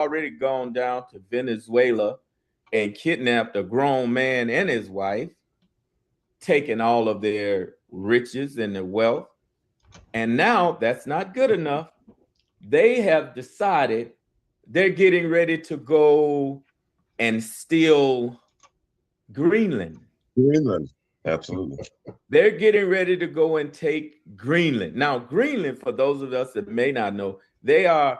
already gone down to Venezuela and kidnapped a grown man and his wife, taken all of their riches and their wealth. And now that's not good enough. They have decided they're getting ready to go and steal Greenland. Greenland. Absolutely. They're getting ready to go and take Greenland. Now, Greenland, for those of us that may not know, they are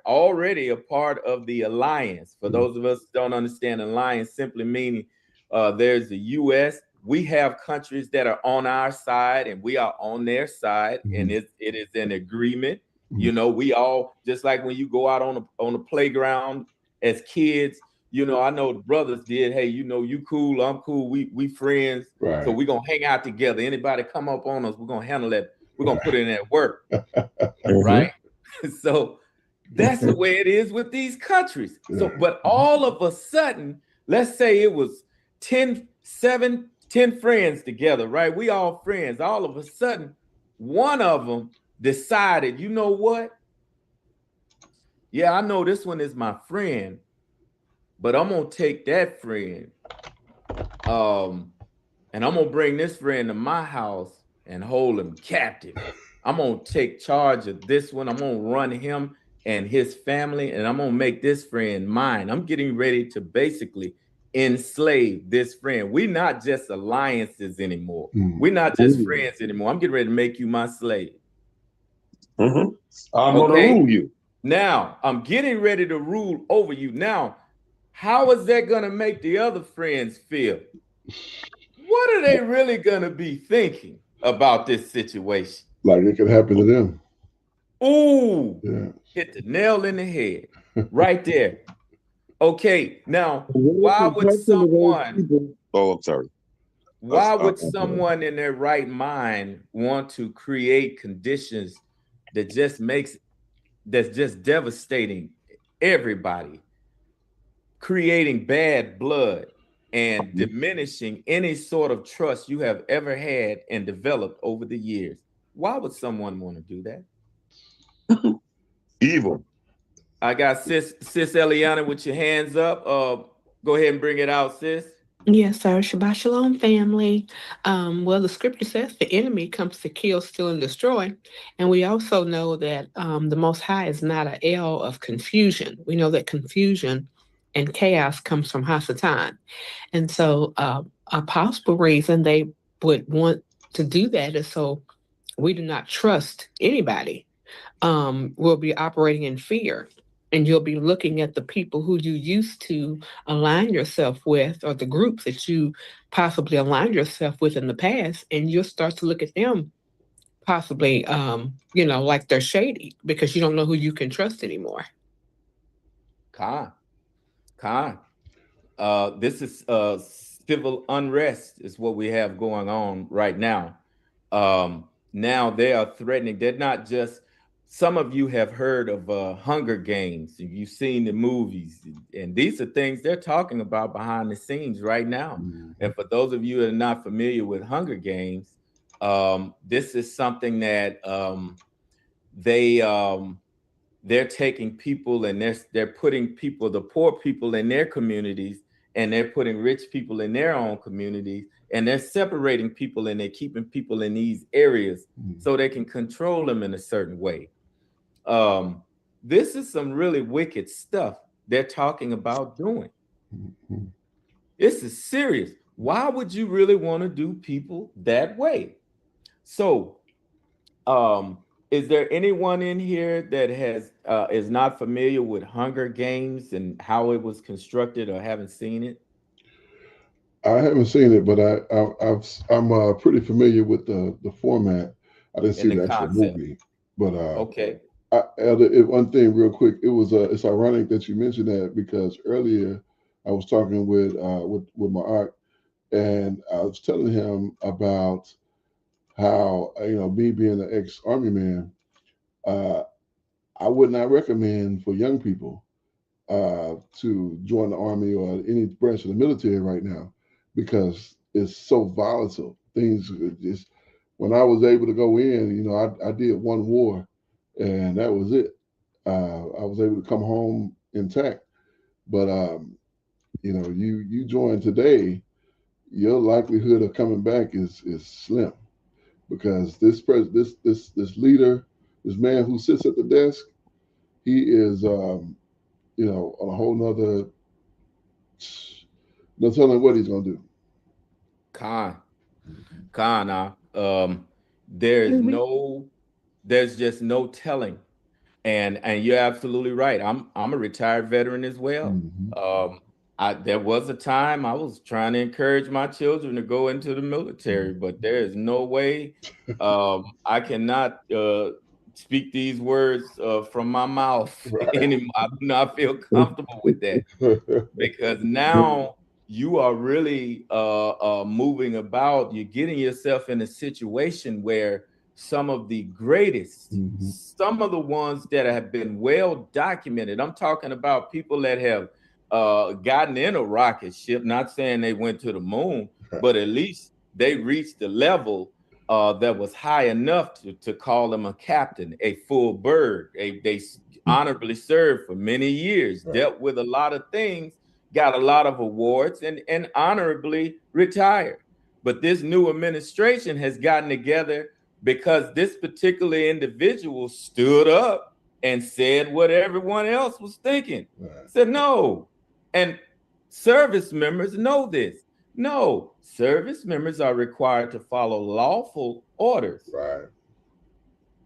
already a part of the alliance. For those of us that don't understand, alliance simply meaning there's the U.S. We have countries that are on our side and we are on their side, and it is an agreement. You know, we all, just like when you go out on the playground as kids, you know, I know the brothers did. Hey, you know, you cool, I'm cool. We friends. Right. So we're gonna hang out together. Anybody come up on us, we're gonna handle that. We're gonna put in that work. Right. So that's the way it is with these countries. So, but all of a sudden, let's say it was 10 friends together, right? We all friends. All of a sudden, one of them decided, you know what? Yeah, I know this one is my friend, but I'm gonna take that friend, and I'm gonna bring this friend to my house and hold him captive. I'm gonna take charge of this one. I'm gonna run him and his family, and I'm gonna make this friend mine. I'm getting ready to basically enslave this friend. We're not just alliances anymore. We're not just friends anymore. I'm getting ready to make you my slave. I'm gonna rule you. Now I'm getting ready to rule over you. Now, how is that gonna make the other friends feel? What are they really gonna be thinking about this situation? Like it could happen to them. Ooh, hit the nail in the head right there. Okay, now why would someone? Oh, I'm sorry. Why would someone in their right mind want to create conditions that's just devastating everybody, creating bad blood and diminishing any sort of trust you have ever had and developed over the years? Why would someone want to do that? Evil. I got sis Eliana with your hands up. Go ahead and bring it out, sis. Yes, sir. Shabbat Shalom, family. Well, the scripture says the enemy comes to kill, steal, and destroy. And we also know that the Most High is not an L of confusion. We know that confusion and chaos comes from Hasatan. And so a possible reason they would want to do that is so we do not trust anybody. We'll be operating in fear. And you'll be looking at the people who you used to align yourself with, or the groups that you possibly aligned yourself with in the past, and you'll start to look at them possibly, like they're shady because you don't know who you can trust anymore. Khan. This is civil unrest is what we have going on right now. Now they are threatening. They're not just. Some of you have heard of Hunger Games, and you've seen the movies, and these are things they're talking about behind the scenes right now. And for those of you that are not familiar with Hunger Games, this is something that they're taking people and they're putting people, the poor people in their communities, and they're putting rich people in their own communities, and they're separating people and they're keeping people in these areas so they can control them in a certain way. This is some really wicked stuff they're talking about doing. This is serious. Why would you really want to do people that way? So, is there anyone in here that is not familiar with Hunger Games and how it was constructed or haven't seen it? I haven't seen it, but I'm pretty familiar with the format. I didn't see the actual movie, but okay. One thing real quick, it's ironic that you mentioned that because earlier I was talking with my aunt, and I was telling him about how me being an ex-army man, I would not recommend for young people to join the army or any branch of the military right now because it's so volatile. Things just when I was able to go in, I did one war, and that was it. I was able to come home intact. But you know, you join today, your likelihood of coming back is slim, because this leader, this man who sits at the desk, he is you know, on a whole nother. No telling what he's gonna do. Con, there's there's just no telling. And you're absolutely right. I'm a retired veteran as well. Mhm. There was a time I was trying to encourage my children to go into the military, but there is no way I cannot speak these words from my mouth Right. anymore. I do not feel comfortable with that, because now you are really moving about. You're getting yourself in a situation where some of the greatest, Mhm. some of the ones that have been well documented. I'm talking about people that have gotten in a rocket ship, not saying they went to the moon, but at least they reached the level that was high enough to call them a captain, a full bird. They honorably served for many years, Right. dealt with a lot of things, got a lot of awards, and honorably retired. But this new administration has gotten together because this particular individual stood up and said what everyone else was thinking. Right. Said no. And service members know this. No, service members are required to follow lawful orders. Right.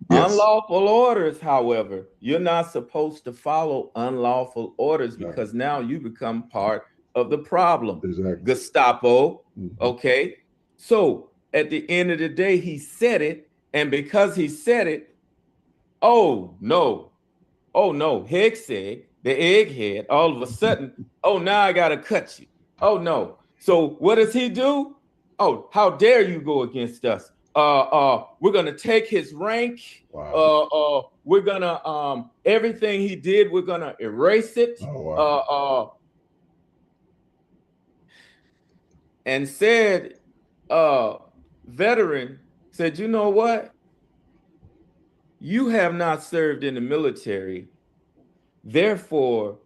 Yes. Unlawful orders, however, you're not supposed to follow unlawful orders, No. because now you become part of the problem. Exactly. Gestapo, Mhm. okay? So at the end of the day, he said it, and because he said it, oh no, Hexeg, the egghead, all of a sudden, oh, now I gotta cut you. Oh no. So what does he do? Oh, how dare you go against us? We're gonna take his rank. Wow. We're gonna everything he did, we're gonna erase it. Oh wow. And said, veteran said, you know what? You have not served in the military. Therefore,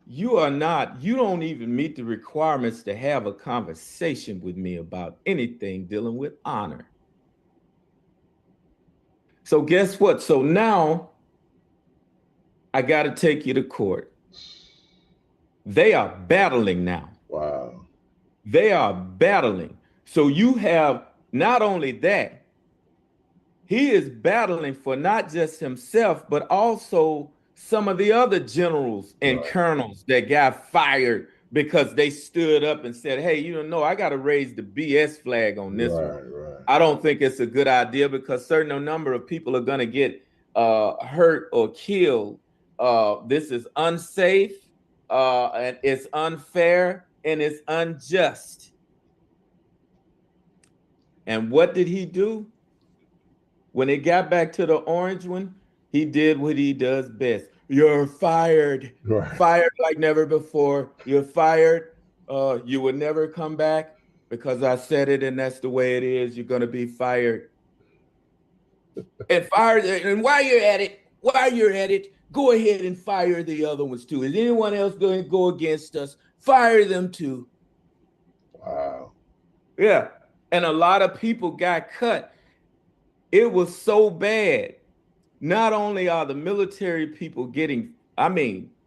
you don't even meet the requirements to have a conversation with me about anything dealing with honor. So guess what? So now I got to take you to court. They are battling now. Wow. They are battling. So you have not only that, he is battling for not just himself, but also some of the other generals and Right. colonels that got fired because they stood up and said, hey, you don't know, I got to raise the BS flag on this one. Right. I don't think it's a good idea, because certain number of people are going to get hurt or killed. This is unsafe, and it's unfair, and it's unjust. And what did he do? When it got back to the orange one, he did what he does best. You're fired. Right. Fired like never before. You're fired. You will never come back, because I said it, and that's the way it is. You're going to be fired. And fired. And while you're at it, go ahead and fire the other ones too. Is anyone else going to go against us? Fire them too. Wow. Yeah. And a lot of people got cut. It was so bad. Not only are the military people getting,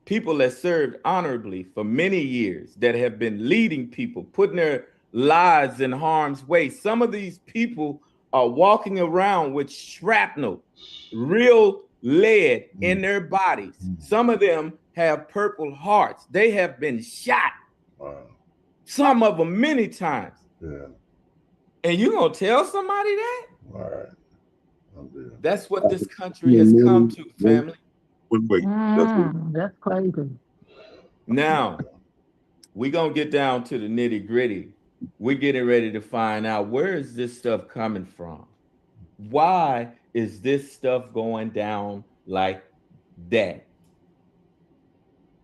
people that served honorably for many years, that have been leading people, putting their lives in harm's way. Some of these people are walking around with shrapnel, real lead in their bodies. Some of them have Purple Hearts. They have been shot. Wow. Some of them many times. Yeah. And you gonna tell somebody that? All right. That's what this country has come to, family. Wait. That's crazy. Now, we're going to get down to the nitty gritty. We're getting ready to find out, where is this stuff coming from? Why is this stuff going down like that?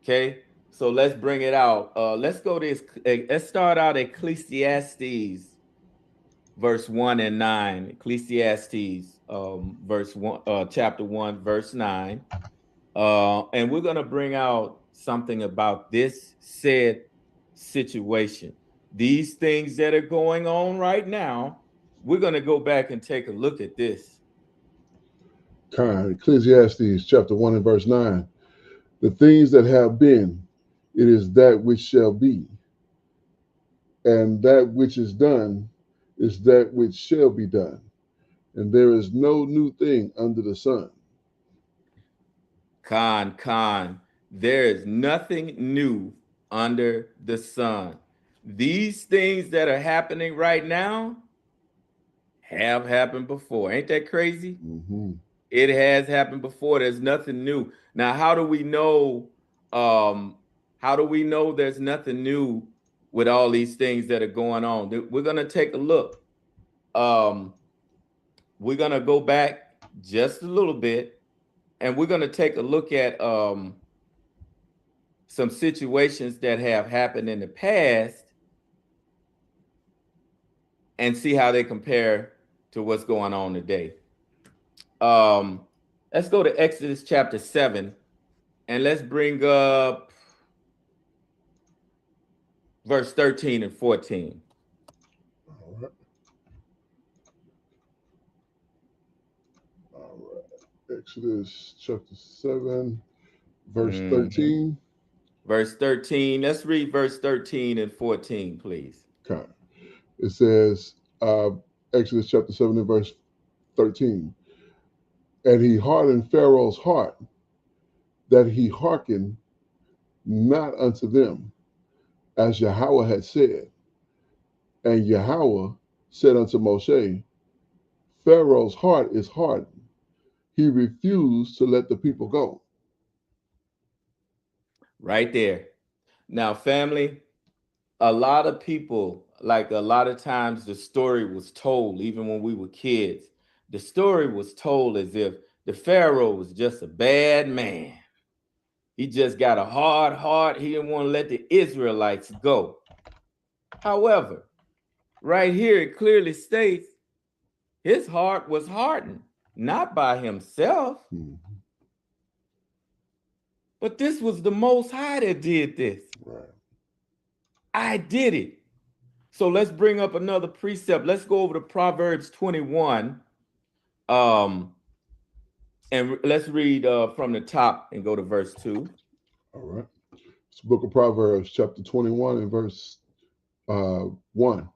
Okay, so let's bring it out. Let's start out Ecclesiastes verse 1 and 9. Ecclesiastes verse 1, chapter 1, verse 9. And we're going to bring out something about this said situation. These things that are going on right now, we're going to go back and take a look at this. Ecclesiastes chapter 1 and verse 9. The things that have been, it is that which shall be. And that which is done is that which shall be done. And there is no new thing under the sun. There is nothing new under the sun. These things that are happening right now have happened before. Ain't that crazy? Mm-hmm. It has happened before. There's nothing new. Now, how do we know? How do we know there's nothing new with all these things that are going on? We're gonna take a look. We're gonna go back just a little bit, and we're gonna take a look at some situations that have happened in the past and see how they compare to what's going on today. Let's go to Exodus chapter 7, and let's bring up verse 13 and 14. All right. All right. Exodus chapter 7, verse 13. Verse 13. Let's read verse 13 and 14, please. Okay. It says, Exodus chapter 7 and verse 13. And he hardened Pharaoh's heart, that he hearkened not unto them, as Yahweh had said. And Yahweh said unto Moshe, Pharaoh's heart is hardened. He refused to let the people go. Right there. Now, family, a lot of people, like a lot of times the story was told, even when we were kids, the story was told as if the Pharaoh was just a bad man. He just got a hard heart. He didn't want to let the Israelites go. However, right here, it clearly states his heart was hardened, not by himself, but this was the Most High that did this. Right. I did it. So let's bring up another precept. Let's go over to Proverbs 21. And let's read from the top and go to verse 2. All right. It's the book of Proverbs, chapter 21 and verse 1.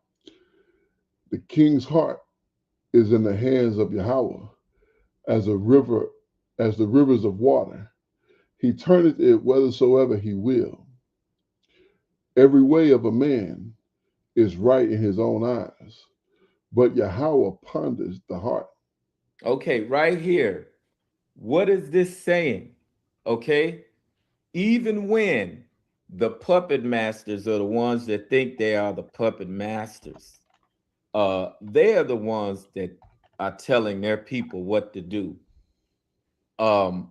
The king's heart is in the hands of Yahweh, as the rivers of water. He turneth it whithersoever he will. Every way of a man is right in his own eyes, but Yahweh ponders the heart. Okay, right here. What is this saying? Okay, even when the puppet masters are the ones that think they are the puppet masters, they are the ones that are telling their people what to do.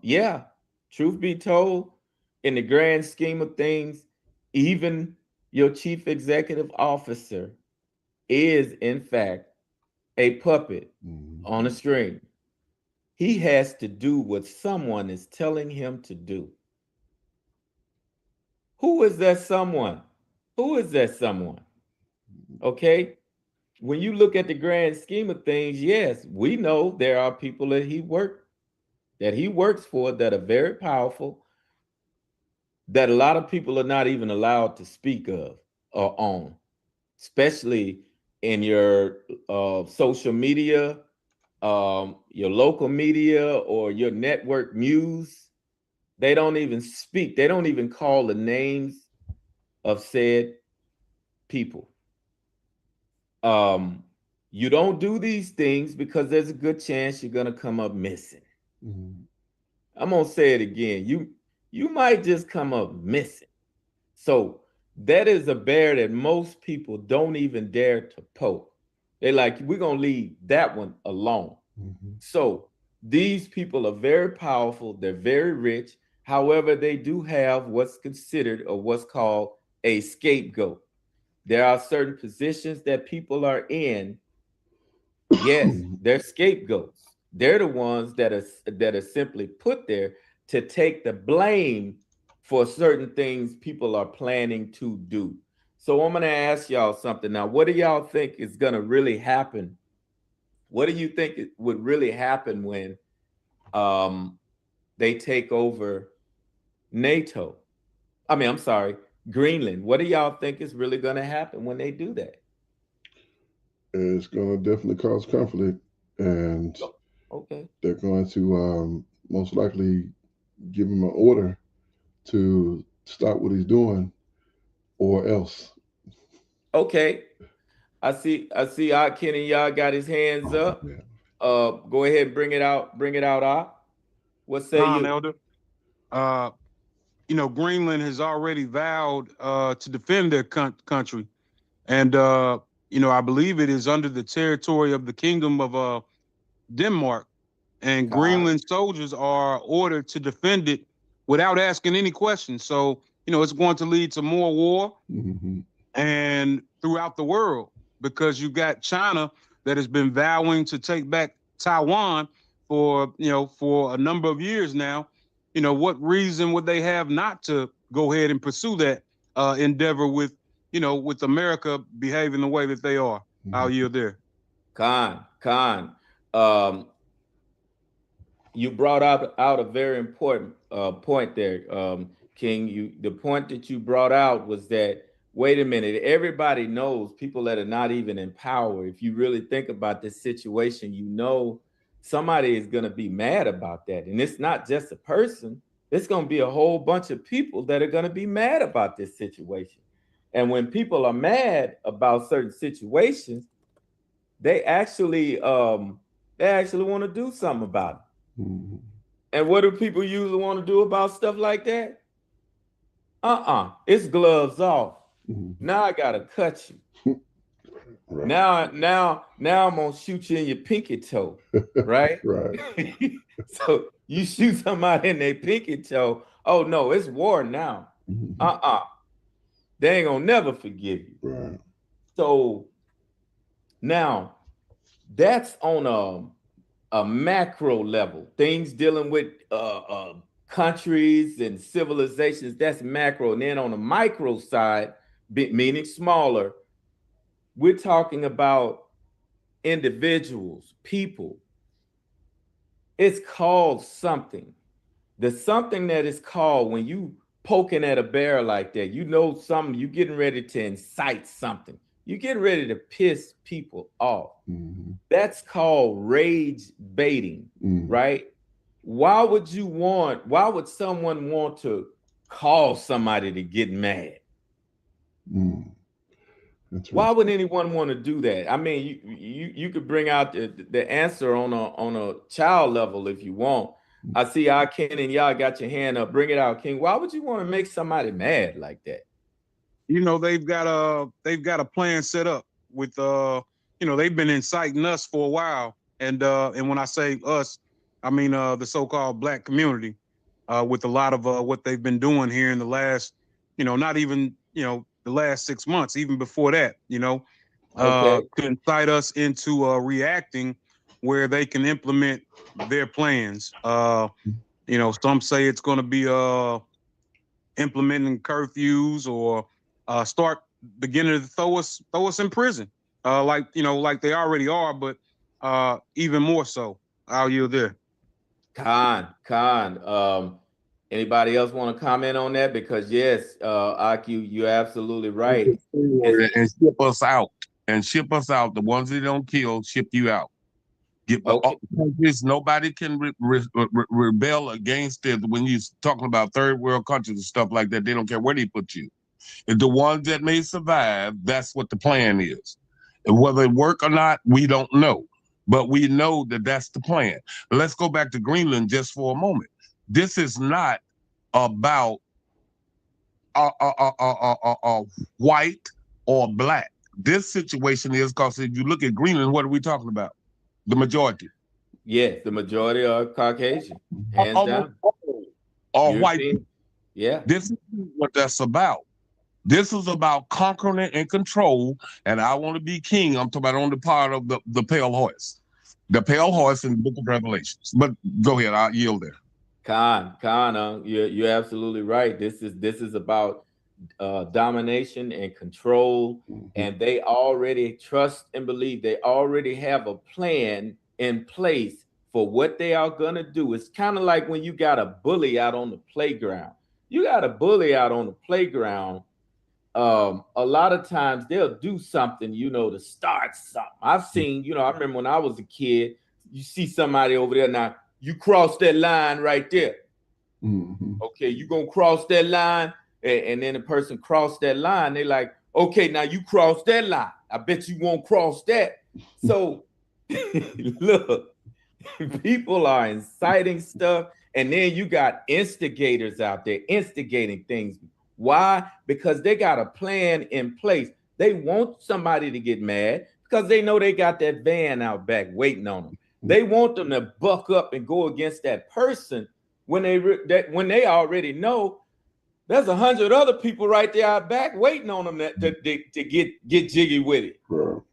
Yeah, truth be told, in the grand scheme of things, even your chief executive officer is in fact a puppet on a string. He has to do what someone is telling him to do. Who is that someone? Who is that someone? Okay. When you look at the grand scheme of things, yes, we know there are people that he works for that are very powerful, that a lot of people are not even allowed to speak of or on, especially in your social media, your local media, or your network news. They don't even speak. They don't even call the names of said people. You don't do these things because there's a good chance you're gonna come up missing. I'm gonna say it again. You might just come up missing. So that is a bear that most people don't even dare to poke. They're like, we're gonna leave that one alone. So these people are very powerful, they're very rich. However, they do have what's considered or what's called a scapegoat. There are certain positions that people are in. Yes, they're scapegoats. They're the ones that are simply put there to take the blame for certain things people are planning to do. So I'm going to ask y'all something now. What do y'all think is going to really happen? What do you think it would really happen when they take over NATO? I mean, I'm sorry, Greenland. What do y'all think is really going to happen when they do that? It's going to definitely cause conflict, and they're going to most likely give him an order to stop what he's doing, or else. Okay, I see. Kenny, y'all got his hands up. Yeah. Go ahead and bring it out. Bring it out. What say you, Elder? You know, Greenland has already vowed to defend their country, and you know, I believe it is under the territory of the Kingdom of Denmark, and Greenland soldiers are ordered to defend it without asking any questions. So, you know, it's going to lead to more war and throughout the world, because you've got China that has been vowing to take back Taiwan for, you know, for a number of years now. You know, what reason would they have not to go ahead and pursue that endeavor with, you know, with America behaving the way that they are? I'll yield there. Khan. You brought out a very important point there, King. The point that you brought out was that, wait a minute, everybody knows, people that are not even in power, if you really think about this situation, you know somebody is going to be mad about that. And it's not just a person. It's going to be a whole bunch of people that are going to be mad about this situation. And when people are mad about certain situations, they actually want to do something about it. And what do people usually want to do about stuff like that? It's gloves off. Now I gotta cut you. Right. Now I'm gonna shoot you in your pinky toe, right? Right. So you shoot somebody in their pinky toe. Oh no, it's war now. They ain't gonna never forgive you. Right. So now that's on a macro level, things dealing with countries and civilizations, that's macro. And then on the micro side, meaning smaller, we're talking about individuals, people. It's called something. The something that is called, when you poking at a bear like that, you know something, you're getting ready to incite something. You're getting ready to piss people off. That's called rage baiting, right? Why would someone want to cause somebody to get mad? That's right. Why would anyone want to do that? I mean, you could bring out the answer on a child level if you want. I see Ken and y'all got your hand up. Bring it out, King. Why would you want to make somebody mad like that? You know, they've got a plan set up with you know, they've been inciting us for a while, and when I say us, I mean the so-called Black community, with a lot of what they've been doing here in the last, you know, not even, you know, the last 6 months, even before that, you know, to incite us into reacting where they can implement their plans. You know, some say it's going to be implementing curfews, or start beginning to throw us in prison, like, you know, like they already are, but even more so. I'll yield there. Khan. Anybody else want to comment on that? Because yes, Aki, you're absolutely right. And ship us out. The ones that don't kill, ship you out. Nobody can rebel against it. When you're talking about third world countries and stuff like that, they don't care where they put you. And the ones that may survive, that's what the plan is. And whether it work or not, we don't know. But we know that that's the plan. Let's go back to Greenland just for a moment. This is not about white or black. This situation is because if you look at Greenland, what are we talking about? The majority. Yes, the majority are Caucasian, hands down. Or white people. Yeah. This is what that's about. This is about conquering and control, and I want to be king. I'm talking about on the part of the pale horse. The pale horse in the book of Revelations. But go ahead, I'll yield there. You're absolutely right. This is about domination and control, and they already trust and believe. They already have a plan in place for what they are gonna do. It's kind of like when you got a bully out on the playground. You got a bully out on the playground. A lot of times they'll do something, to start something. I've seen, I remember when I was a kid, you see somebody over there now, you cross that line right there. Okay, you gonna cross that line, and then the person crossed that line. They like, okay, now you cross that line. I bet you won't cross that. So look, people are inciting stuff, and then you got instigators out there instigating things. Why? Because they got a plan in place. They want somebody to get mad because they know they got that van out back waiting on them. They want them to buck up and go against that person when they already know there's 100 other people right there out back waiting on them to get jiggy with it.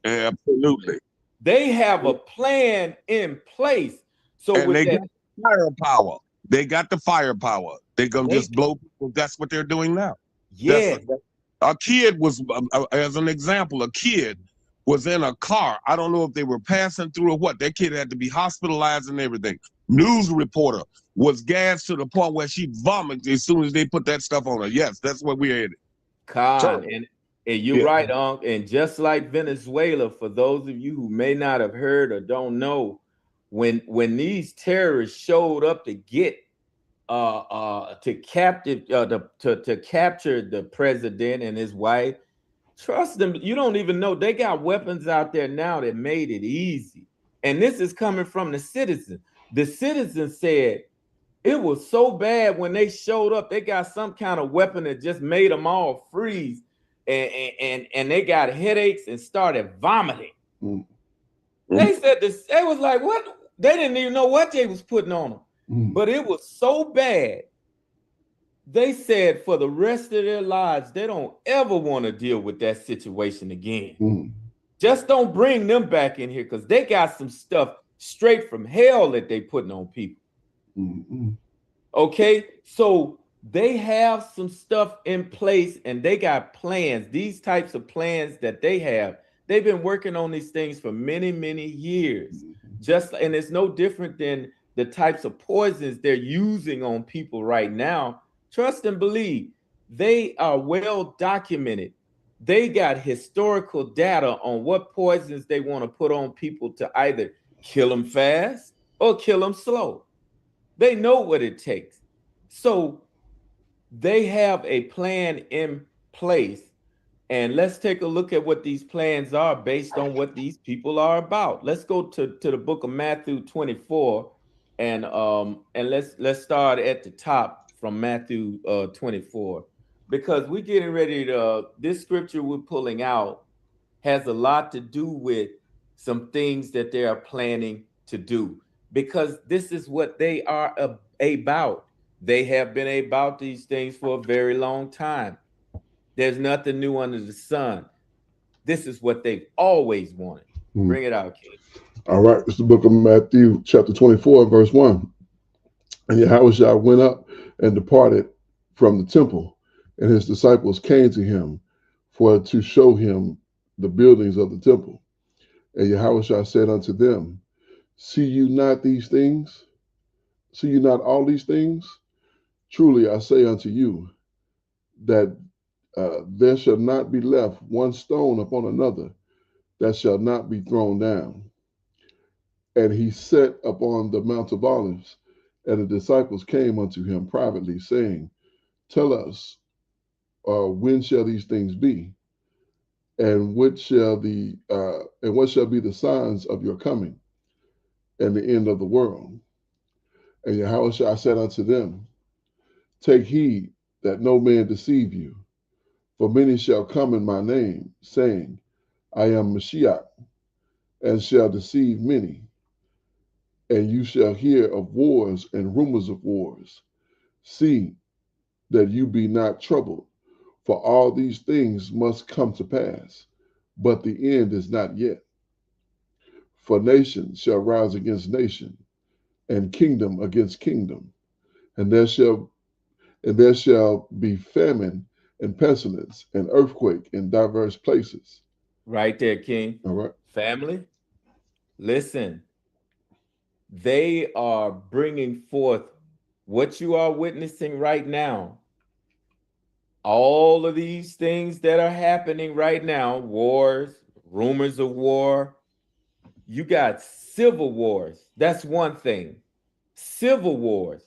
Absolutely. They have a plan in place. So and they got firepower. They got the firepower. They gonna just blow people. That's what they're doing now. Yeah. A kid was, as an example, a kid was in a car. I don't know if they were passing through or what. That kid had to be hospitalized and everything. News reporter was gassed to the point where she vomited as soon as they put that stuff on her. Yes, that's what we're in. And you're right, Unc. And just like Venezuela, for those of you who may not have heard or don't know, when these terrorists showed up to get to capture the president and his wife, trust them, you don't even know they got weapons out there now that made it easy. And this is coming from the citizens. The citizens said it was so bad when they showed up, they got some kind of weapon that just made them all freeze, and they got headaches and started vomiting. They said this, they was like, what? They didn't even know what they was putting on them. But it was so bad, they said for the rest of their lives, they don't ever want to deal with that situation again. Just don't bring them back in here because they got some stuff straight from hell that they putting on people. Okay, so they have some stuff in place and they got plans. These types of plans that they have, they've been working on these things for many, many years. And it's no different than the types of poisons they're using on people right now. Trust and believe, they are well documented. They got historical data on what poisons they want to put on people to either kill them fast or kill them slow. They know what it takes. So they have a plan in place. And let's take a look at what these plans are based on what these people are about. Let's go to the book of Matthew 24, and let's start at the top from Matthew 24, because we're getting ready to. This scripture we're pulling out has a lot to do with some things that they are planning to do, because this is what they are about. They have been about these things for a very long time. There's nothing new under the sun. This is what they've always wanted. Bring it out, King. All right. It's the book of Matthew, chapter 24, verse 1. And YahShay went up and departed from the temple, and his disciples came to him for to show him the buildings of the temple. And YahShay said unto them, see you not these things? See you not all these things? Truly I say unto you, that there shall not be left one stone upon another that shall not be thrown down. And he sat upon the Mount of Olives, and the disciples came unto him privately, saying, tell us, when shall these things be? And what shall be the signs of your coming and the end of the world? And YahShay said unto them, take heed that no man deceive you. For many shall come in my name, saying, I am Mashiach, and shall deceive many. And you shall hear of wars and rumors of wars. See that you be not troubled, for all these things must come to pass, but the end is not yet. For nation shall rise against nation, and kingdom against kingdom, and there shall be famine and pestilence and earthquake in diverse places. Right there, King. All right. Family, listen. They are bringing forth what you are witnessing right now. All of these things that are happening right now, wars, rumors of war, you got civil wars. That's one thing. Civil wars.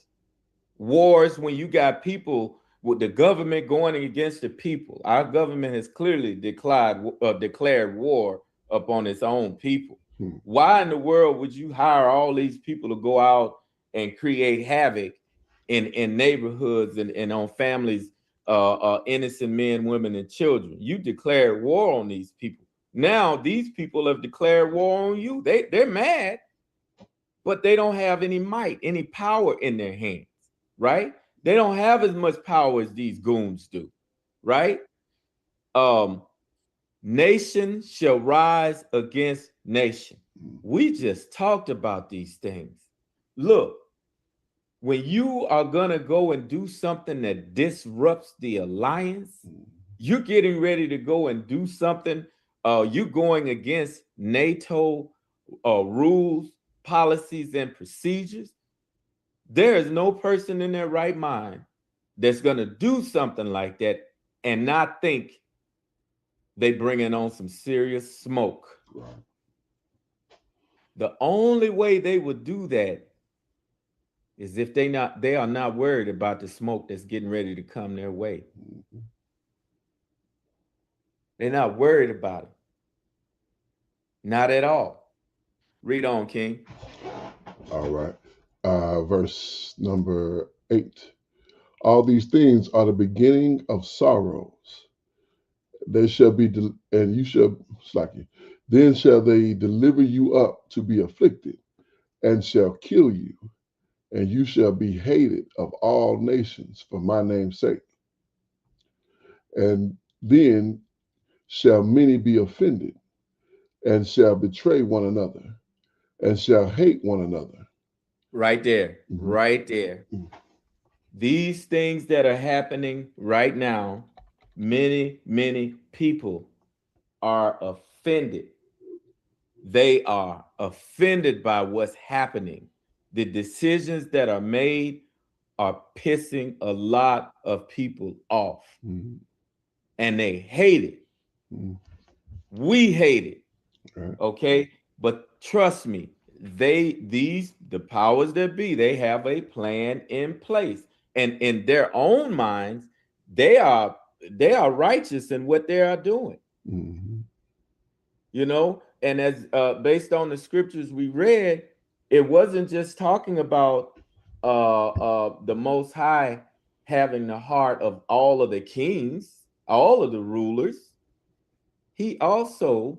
Wars when you got people with the government going against the people. Our government has clearly declared war upon its own people. Why in the world would you hire all these people to go out and create havoc in neighborhoods and on families, innocent men, women, and children? You declared war on these people. Now these people have declared war on you. They're mad, but they don't have any might, any power in their hands, right? They don't have as much power as these goons do, right? Nation shall rise against nation. We just talked about these things. Look, when you are going to go and do something that disrupts the alliance, you're getting ready to go and do something, you're going against NATO rules, policies, and procedures. There is no person in their right mind that's going to do something like that and not think they bringing on some serious smoke. Right. The only way they would do that is if they are not worried about the smoke that's getting ready to come their way. They're not worried about it. Not at all. Read on, King. All right. Verse number 8. All these things are the beginning of sorrows. They shall be, and you shall slack you. Then shall they deliver you up to be afflicted, and shall kill you, and you shall be hated of all nations for my name's sake. And then shall many be offended, and shall betray one another, and shall hate one another. Right there, right there. These things that are happening right now, many, many people are offended. They are offended by what's happening. The decisions that are made are pissing a lot of people off. And they hate it. We hate it. Right. Okay? But trust me, the powers that be, they have a plan in place. And in their own minds, they are righteous in what they are doing. You know, and as based on the scriptures we read, it wasn't just talking about the Most High having the heart of all of the kings, all of the rulers. He also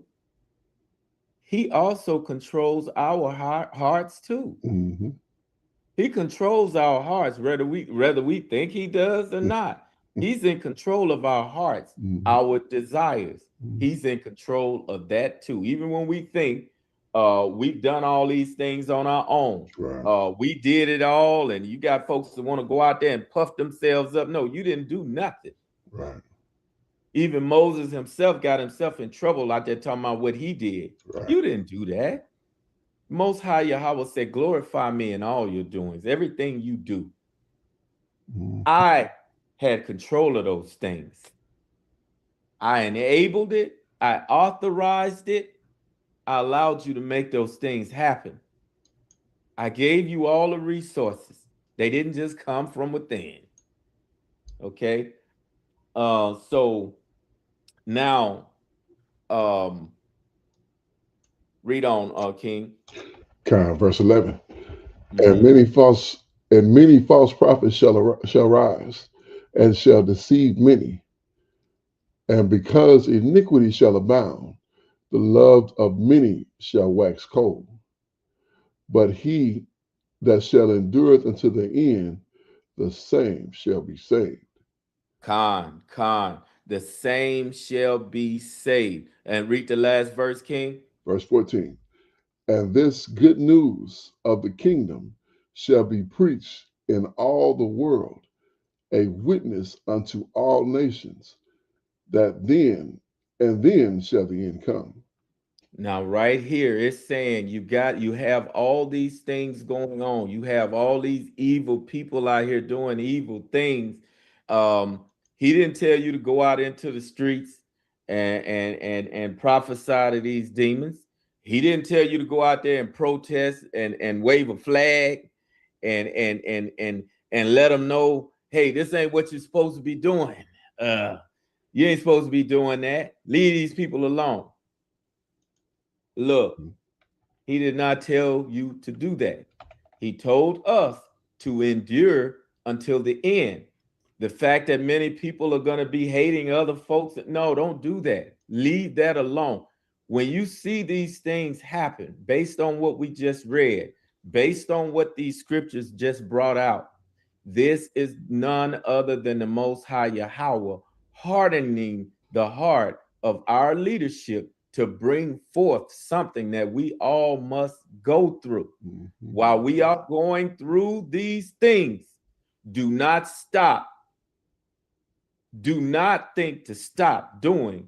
controls our hearts too. He controls our hearts, whether we think he does or not. He's in control of our hearts, our desires. He's in control of that too. Even when we think we've done all these things on our own, Right. we did it all, and you got folks that want to go out there and puff themselves up. No, you didn't do nothing. Right. Even Moses himself got himself in trouble out there talking about what he did. Right. You didn't do that. Most High Yahweh said, glorify me in all your doings, everything you do. I had control of those things. I enabled it. I authorized it. I allowed you to make those things happen. I gave you all the resources. They didn't just come from within. Okay. So now, read on, King. Verse 11. And many false prophets shall rise, and shall deceive many. And because iniquity shall abound, the love of many shall wax cold. But he that shall endure unto the end, the same shall be saved. The same shall be saved. And read the last verse, King. Verse 14. And this good news of the kingdom shall be preached in all the world, a witness unto all nations, that then shall the end come. Now, right here, it's saying you have all these things going on. You have all these evil people out here doing evil things. He didn't tell you to go out into the streets and prophesy to these demons. He didn't tell you to go out there and protest and wave a flag and let them know, hey, this ain't what you're supposed to be doing. You ain't supposed to be doing that. Leave these people alone. Look, he did not tell you to do that. He told us to endure until the end. The fact that many people are going to be hating other folks, no, don't do that. Leave that alone. When you see these things happen, based on what we just read, based on what these scriptures just brought out, this is none other than the Most High Yahweh hardening the heart of our leadership to bring forth something that we all must go through. While we are going through these things, do not stop. Do not think to stop doing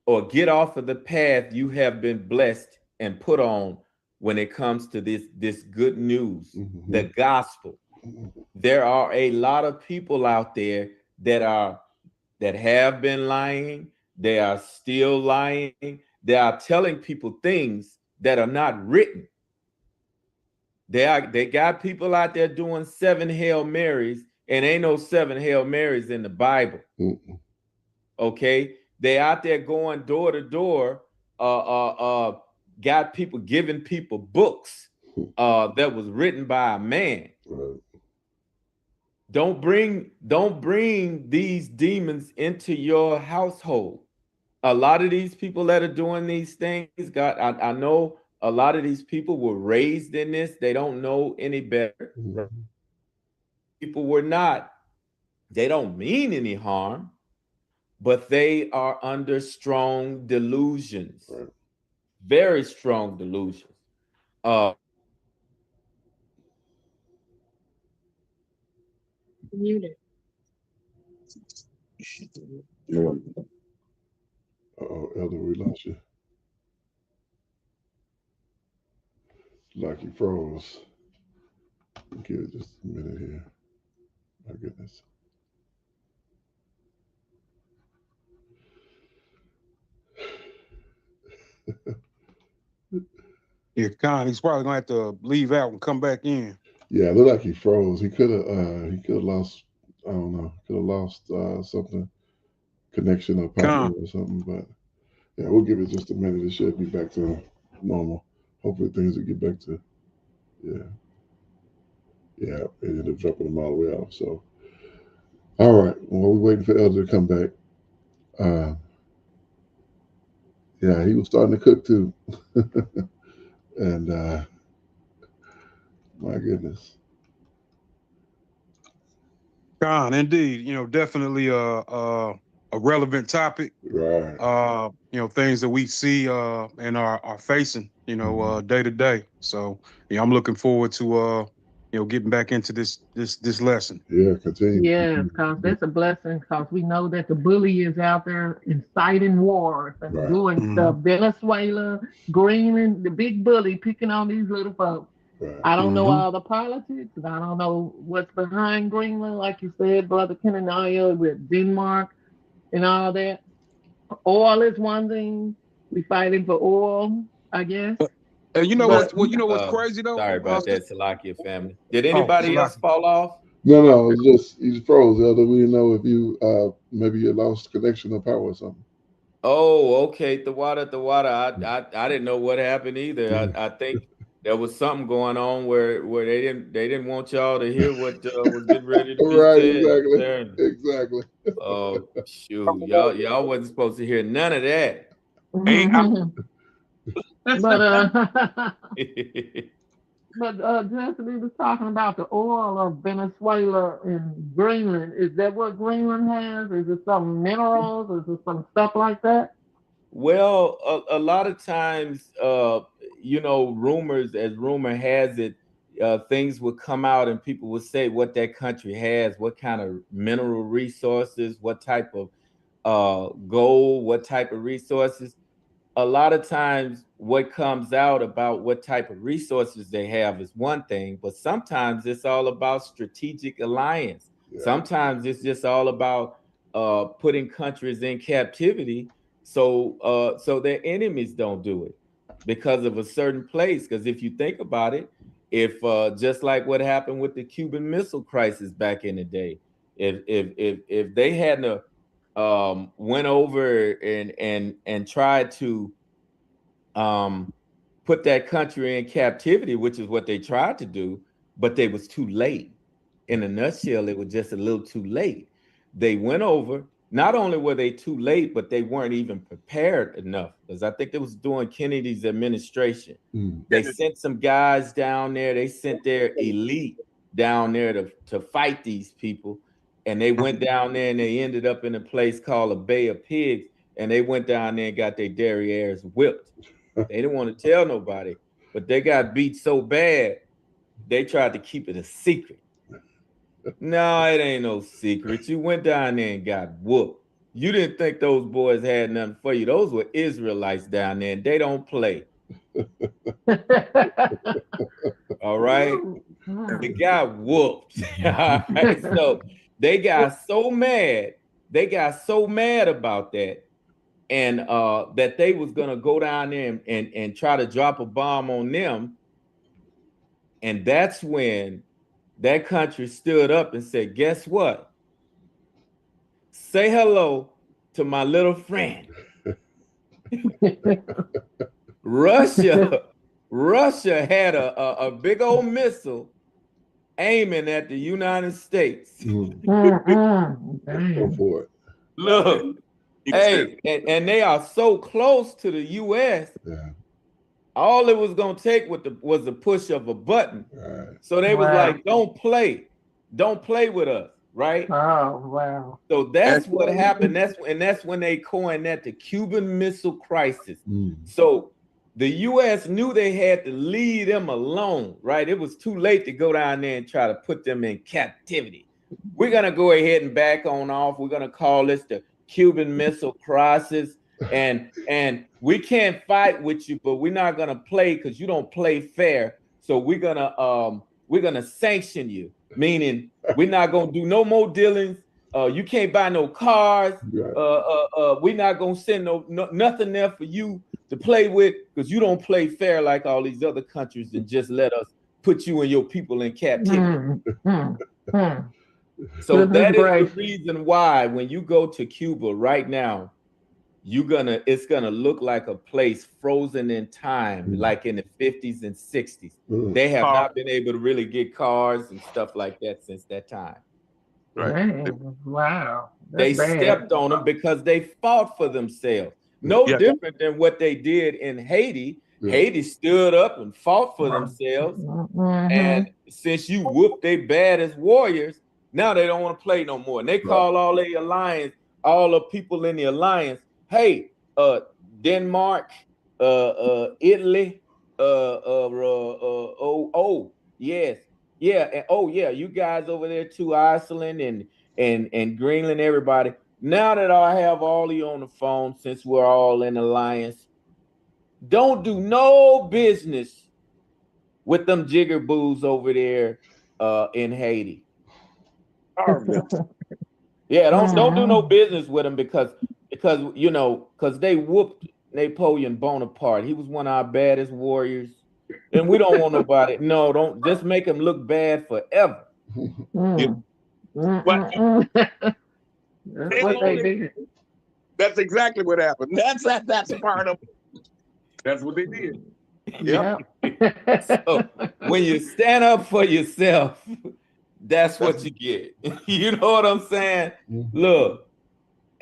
or get off of the path you have been blessed and put on when it comes to this good news, the gospel. There are a lot of people out there that have been lying. They are still lying. They are telling people things that are not written. They got people out there doing 7 Hail Marys, and ain't no 7 Hail Marys in the Bible. Okay, they out there going door to door. Got people giving people books that was written by a man. Right. Don't bring these demons into your household. A lot of these people that are doing these things, God, I know a lot of these people were raised in this. They don't know any better. People were not. They don't mean any harm, but they are under strong delusions, very strong delusions. Muted. Uh-oh, Elder, we lost you. Like you froze. Give it just a minute here. My goodness. Yeah, Con, he's probably gonna have to leave out and come back in. Yeah, it looked like he froze. He could have lost, I don't know, could have lost something, connection or power or something. But yeah, we'll give it just a minute. It should be back to normal. Hopefully things will get back to, yeah. It ended up dropping them all the way off. So, all right, well, we're waiting for Elder to come back. Yeah, he was starting to cook too. And my goodness. Con, indeed, definitely a relevant topic. Right. Things that we see and are facing, day to day. So, I'm looking forward to getting back into this lesson. Yeah, continue. Yes, because that's a blessing, because we know that the bully is out there inciting wars and Right. doing stuff. Venezuela, Greenland, the big bully picking on these little folks. Right. I don't know all the politics, and I don't know what's behind Greenland, like you said, Brother Kenaniah, with Denmark and all that. Oil is one thing. We fighting for oil, I guess. And you know But- what's crazy though? Sorry about that, Salakia family. Did anybody else fall off? No, it's just you froze, Elder. We didn't know if you maybe you lost connection or power or something. Oh, okay. The water. I didn't know what happened either. I think there was something going on where they didn't want y'all to hear what was getting ready to be Right, said. exactly. Oh shoot, y'all wasn't supposed to hear none of that. But Jesse was talking about the oil of Venezuela and Greenland. Is that what Greenland has? Is it some minerals? Is it some stuff like that? Well, a lot of times, rumor has it, things would come out and people would say what that country has, what kind of mineral resources, what type of gold, what type of resources. A lot of times what comes out about what type of resources they have is one thing, but sometimes it's all about strategic alliance. Yeah. Sometimes it's just all about putting countries in captivity so their enemies don't do it because of a certain place. Because if you think about it, if just like what happened with the Cuban Missile Crisis back in the day, if they hadn't went over and tried to put that country in captivity, which is what they tried to do, but they was too late. In a nutshell, it was just a little too late. They went over. Not only were they too late, but they weren't even prepared enough. Because I think it was during Kennedy's administration. They sent some guys down there. They sent their elite down there to fight these people. And they went down there and they ended up in a place called a Bay of Pigs. And they went down there and got their derrieres whipped. They didn't want to tell nobody, but they got beat so bad, they tried to keep it a secret. No, it ain't no secret. You went down there and got whooped. You didn't think those boys had nothing for you. Those were Israelites down there, and they don't play. All right? They got whooped. All right? So they got so mad. They got so mad about that. And that they was going to go down there and try to drop a bomb on them. And that's when that country stood up and said, guess what? Say hello to my little friend. Russia had a big old missile aiming at the United States. Go for it. Look, hey, and they are so close to the U.S. Yeah. All it was gonna take was the push of a button. Right. So they was like, don't play with us, right? Oh wow. So that's what happened. That's when they coined that the Cuban Missile Crisis. So the U.S. knew they had to leave them alone, right? It was too late to go down there and try to put them in captivity. We're gonna go ahead and back on off. We're gonna call this the Cuban Missile Crisis. And we can't fight with you, but we're not gonna play because you don't play fair. So we're gonna sanction you, meaning we're not gonna do no more dealings. You can't buy no cars. Right. We're not gonna send nothing there for you to play with because you don't play fair like all these other countries and just let us put you and your people in captivity. So that is the reason why when you go to Cuba right now, it's gonna look like a place frozen in time, like in the 50s and 60s. They have not been able to really get cars and stuff like that since that time. Right. Wow. They stepped on them because they fought for themselves. No different than what they did in Haiti. Haiti stood up and fought for themselves. And since you whooped their baddest warriors, now they don't want to play no more. And they call all the alliance, all the people in the alliance, hey, Denmark, Italy, yes, yeah, and you guys over there too, Iceland and Greenland, everybody. Now that I have all of you on the phone, since we're all in alliance, don't do no business with them jiggerboos over there in Haiti. Yeah, don't do no business with them because they whooped Napoleon Bonaparte. He was one of our baddest warriors, and we don't want nobody. No, don't just make him look bad forever. That's what they did. That's exactly what happened. That's a part of it. That's what they did. Yeah. So when you stand up for yourself, that's what you get. You know what I'm saying? Look,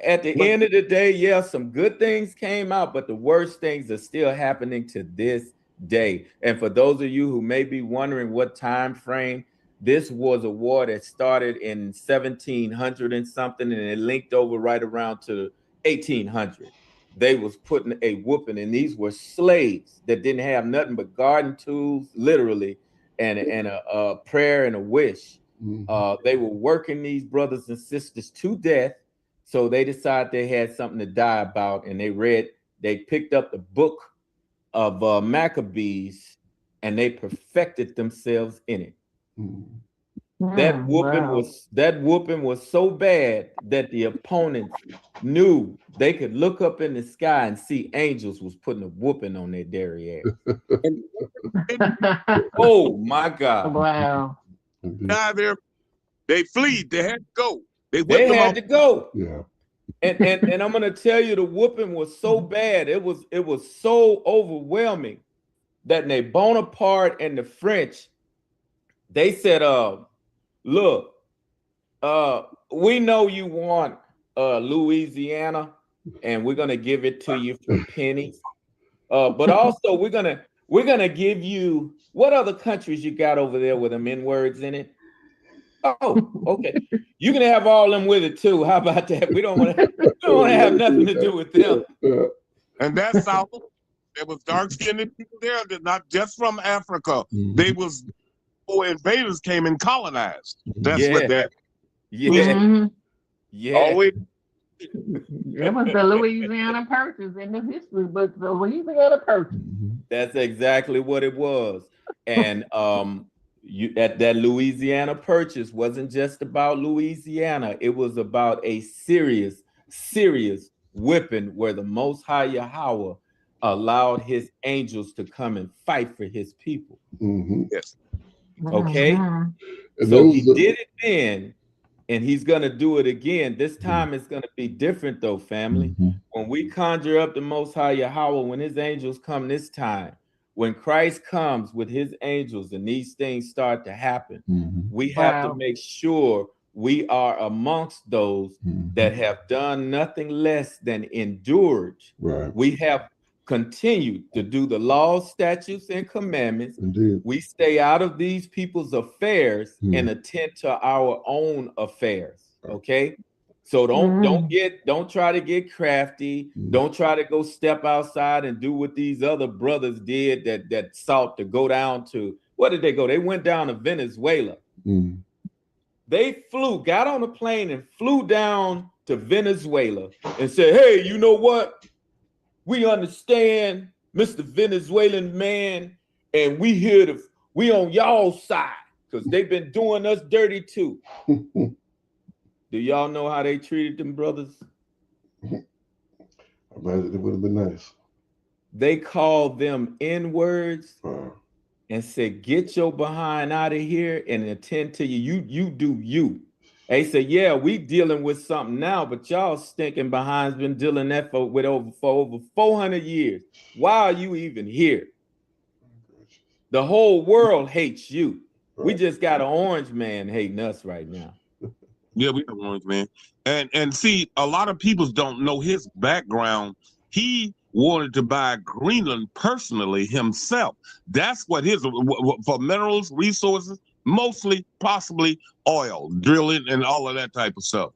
at the end of the day, some good things came out, but the worst things are still happening to this day. And for those of you who may be wondering what time frame, this was a war that started in 1700 and something, and it linked over right around to 1800. They was putting a whooping, and these were slaves that didn't have nothing but garden tools, literally, and a prayer and a wish. They were working these brothers and sisters to death, so they decided they had something to die about, and they picked up the book of Maccabees, and they perfected themselves in it. That whooping was so bad that the opponents knew they could look up in the sky and see angels was putting a whooping on their derriere. Oh my God! Wow. There, they fled. They had to go. They had to go. Yeah. And I'm gonna tell you, the whooping was so bad. It was so overwhelming that Bonaparte and the French, they said, look, we know you want Louisiana, and we're gonna give it to you for pennies. But also we're gonna give you, what other countries you got over there with them N-words in it? Oh, okay. You can have all them with it too. How about that? We don't want to have nothing to do with them. And that's South. There was dark-skinned people there that not just from Africa. They was invaders came and colonized. That's what that. Yeah. Always. It was the Louisiana Purchase in the history book, the Louisiana Purchase. That's exactly what it was. And that Louisiana Purchase wasn't just about Louisiana. It was about a serious whipping where the Most High Yahweh allowed his angels to come and fight for his people. Yes. Okay. So he did it then, and he's gonna do it again. This time it's gonna be different though, family. When we conjure up the Most High Yahweh, when his angels come this time, when Christ comes with his angels and these things start to happen, we have to make sure we are amongst those that have done nothing less than endured. We have continued to do the laws, statutes, and commandments. We stay out of these people's affairs and attend to our own affairs. Okay. So don't try to get crafty. Don't try to go step outside and do what these other brothers did that sought to go down to, where did they go? They went down to Venezuela. They got on a plane and flew down to Venezuela and said, hey, you know what? We understand, Mr. Venezuelan man, and we on y'all's side because they've been doing us dirty too. Do y'all know how they treated them brothers? I imagine it would have been nice. They called them N-words and said, get your behind out of here and attend to you. You do you. They said, yeah, we dealing with something now, but y'all stinking behind's been dealing that for over 400 years. Why are you even here? The whole world hates you. We just got an orange man hating us right now. Yeah, we have orange man. And see, a lot of people don't know his background. He wanted to buy Greenland personally himself. That's what for minerals, resources, mostly possibly oil, drilling, and all of that type of stuff.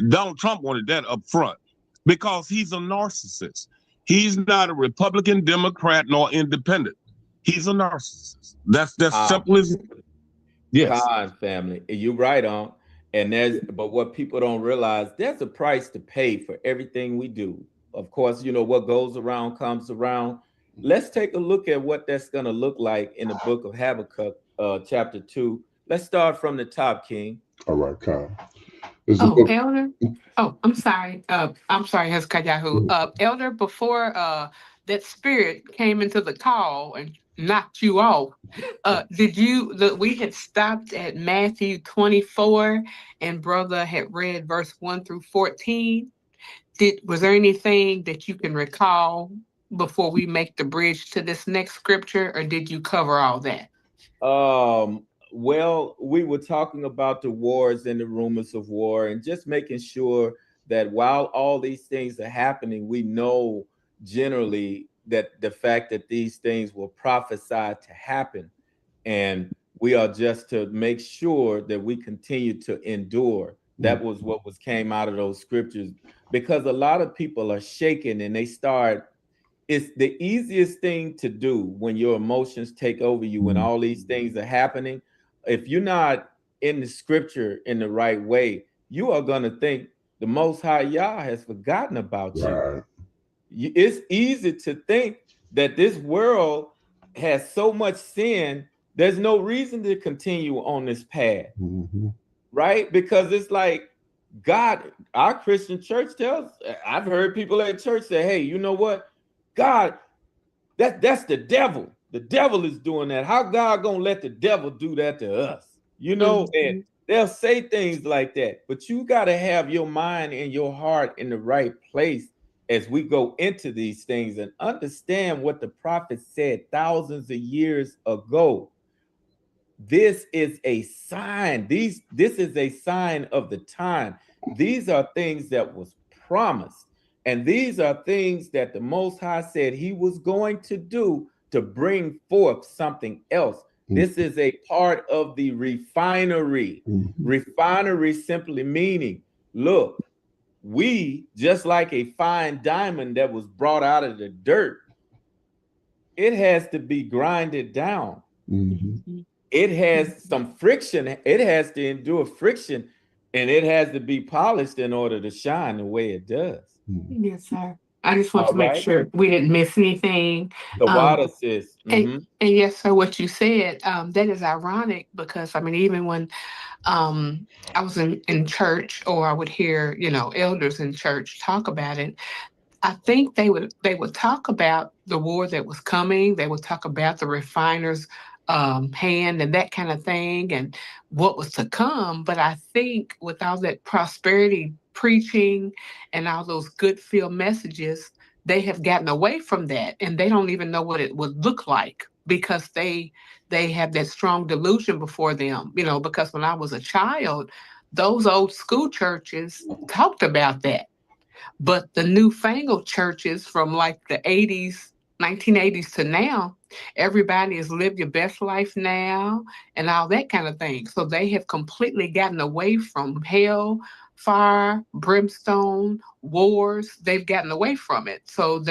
Donald Trump wanted that up front because he's a narcissist. He's not a Republican, Democrat, nor independent. He's a narcissist. That's simple as yes. Con family, you're right on. But what people don't realize, there's a price to pay for everything we do. Of course, you know, what goes around comes around. Let's take a look at what that's going to look like in the book of Habakkuk, chapter 2. Let's start from the top, King. All right, Kyle. Elder. Oh, I'm sorry. I'm sorry, Hezekiah. Elder, before that spirit came into the call and knocked you off, we had stopped at Matthew 24 and brother had read verse 1 through 14. Was there anything that you can recall before we make the bridge to this next scripture, or did you cover all that? Well, we were talking about the wars and the rumors of war and just making sure that while all these things are happening, we know generally that the fact that these things were prophesied to happen, and we are just to make sure that we continue to endure. That was what came out of those scriptures, because a lot of people are shaken and they start it's the easiest thing to do when your emotions take over you, when all these things are happening. If you're not in the scripture in the right way, you are going to think the Most High Yah has forgotten about Right. you. It's easy to think that this world has so much sin, there's no reason to continue on this path, right? Because it's like God, our Christian church tells, I've heard people at church say, hey, you know what? God, that's the devil. The devil is doing that. How God gonna let the devil do that to us? You know, and they'll say things like that. But you got to have your mind and your heart in the right place as we go into these things and understand what the prophet said thousands of years ago. This is a sign. This is a sign of the time. These are things that was promised. And these are things that the Most High said he was going to do to bring forth something else. This is a part of the refinery. Refinery simply meaning, look, we, just like a fine diamond that was brought out of the dirt, it has to be grinded down. It has some friction. It has to endure friction, and it has to be polished in order to shine the way it does. Yes, sir. I just want to make sure we didn't miss anything. The water says, and yes, sir, what you said, that is ironic because, I mean, even when I was in church, or I would hear, elders in church talk about it, I think they would talk about the war that was coming. They would talk about the refiner's hand and that kind of thing and what was to come. But I think with all that prosperity preaching and all those good feel messages, they have gotten away from that, and they don't even know what it would look like because they have that strong delusion before them. Because when I was a child, those old school churches talked about that. But the newfangled churches from like the 80s, 1980s to now, everybody is live your best life now and all that kind of thing. So they have completely gotten away from hell, fire, brimstone, wars. They've gotten away from it. So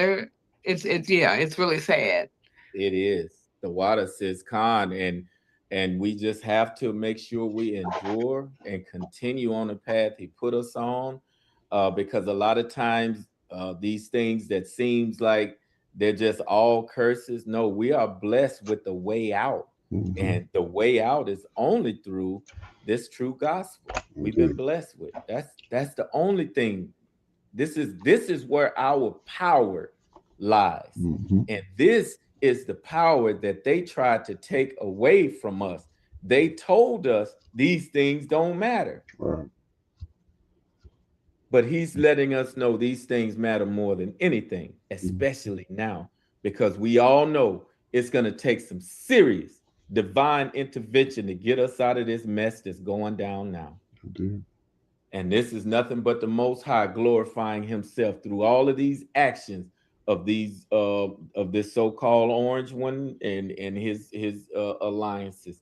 it's really sad. it is. The water says, Khan, and we just have to make sure we endure and continue on the path he put us on. Because a lot of times these things that seems like they're just all curses. No, we are blessed with the way out. And the way out is only through this true gospel we've been blessed with. That's the only thing. This is where our power lies. And this is the power that they tried to take away from us. They told us these things don't matter. Right. But he's letting us know these things matter more than anything, especially now, because we all know it's going to take some serious divine intervention to get us out of this mess that's going down now. And this is nothing but the Most High glorifying himself through all of these actions of these of this so-called orange one and his alliances.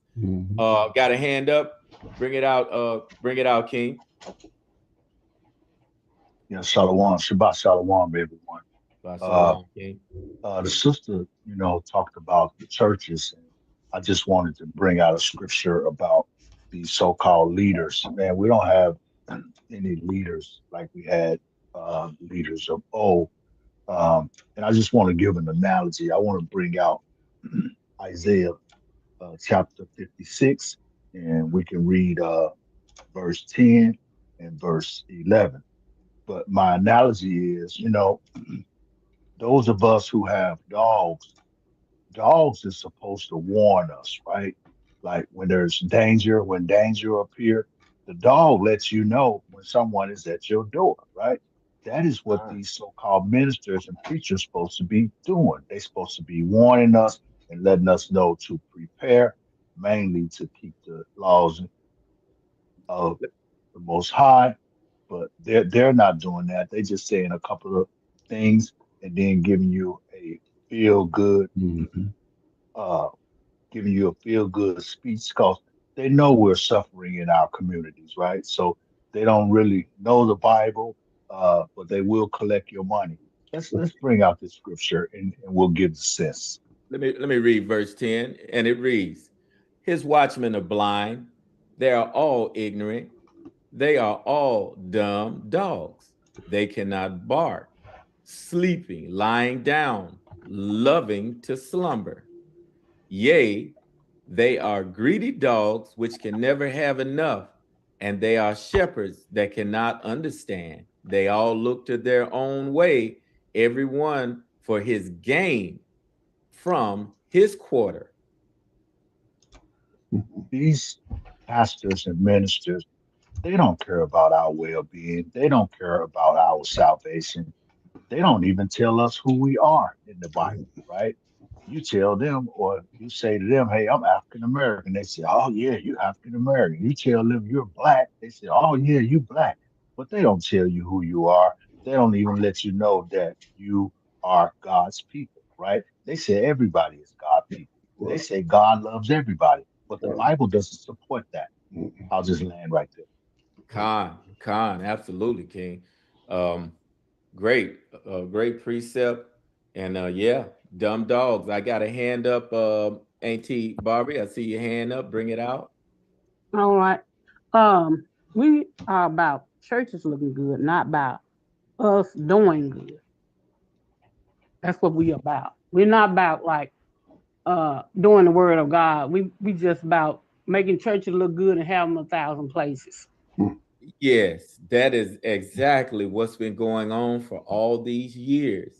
Got a hand up? Bring it out, King. Yeah, Shalom, Shabbat Shalom, everyone. The sister, talked about the churches. And I just wanted to bring out a scripture about these so-called leaders. Man, we don't have any leaders like we had leaders of old. And I just want to give an analogy. I want to bring out Isaiah chapter 56, and we can read verse 10 and verse 11. But my analogy is, those of us who have dogs is supposed to warn us, right? Like when there's danger, when danger appears, the dog lets you know when someone is at your door, right? That is what these so-called ministers and preachers are supposed to be doing. They're supposed to be warning us and letting us know to prepare, mainly to keep the laws of the Most High. But they're not doing that. They're just saying a couple of things and then giving you a feel good, giving you a feel good speech because they know we're suffering in our communities, right? So they don't really know the Bible, but they will collect your money. Let's bring out this scripture and we'll give the sense. Let me read verse 10, and it reads, his watchmen are blind, they are all ignorant, they are all dumb dogs. They cannot bark, sleeping, lying down, loving to slumber. Yea, they are greedy dogs which can never have enough, and they are shepherds that cannot understand. They all look to their own way, every one for his gain from his quarter. These pastors and ministers, they don't care about our well-being. They don't care about our salvation. They don't even tell us who we are in the Bible, right? You tell them, or you say to them, hey, I'm African American. They say, oh, yeah, you're African American. You tell them you're black. They say, oh, yeah, you black. But they don't tell you who you are. They don't even let you know that you are God's people, right? They say everybody is God's people. They say God loves everybody, but the Bible doesn't support that. I'll just land right there. Khan, absolutely, King. Great, great precept, and yeah, dumb dogs. I got a hand up, Auntie Barbie. I see your hand up. Bring it out. All right. We are about churches looking good, not about us doing good. That's what we about. We're not about like doing the word of God. We just about making churches look good and have them 1,000 places. Yes, that is exactly what's been going on for all these years.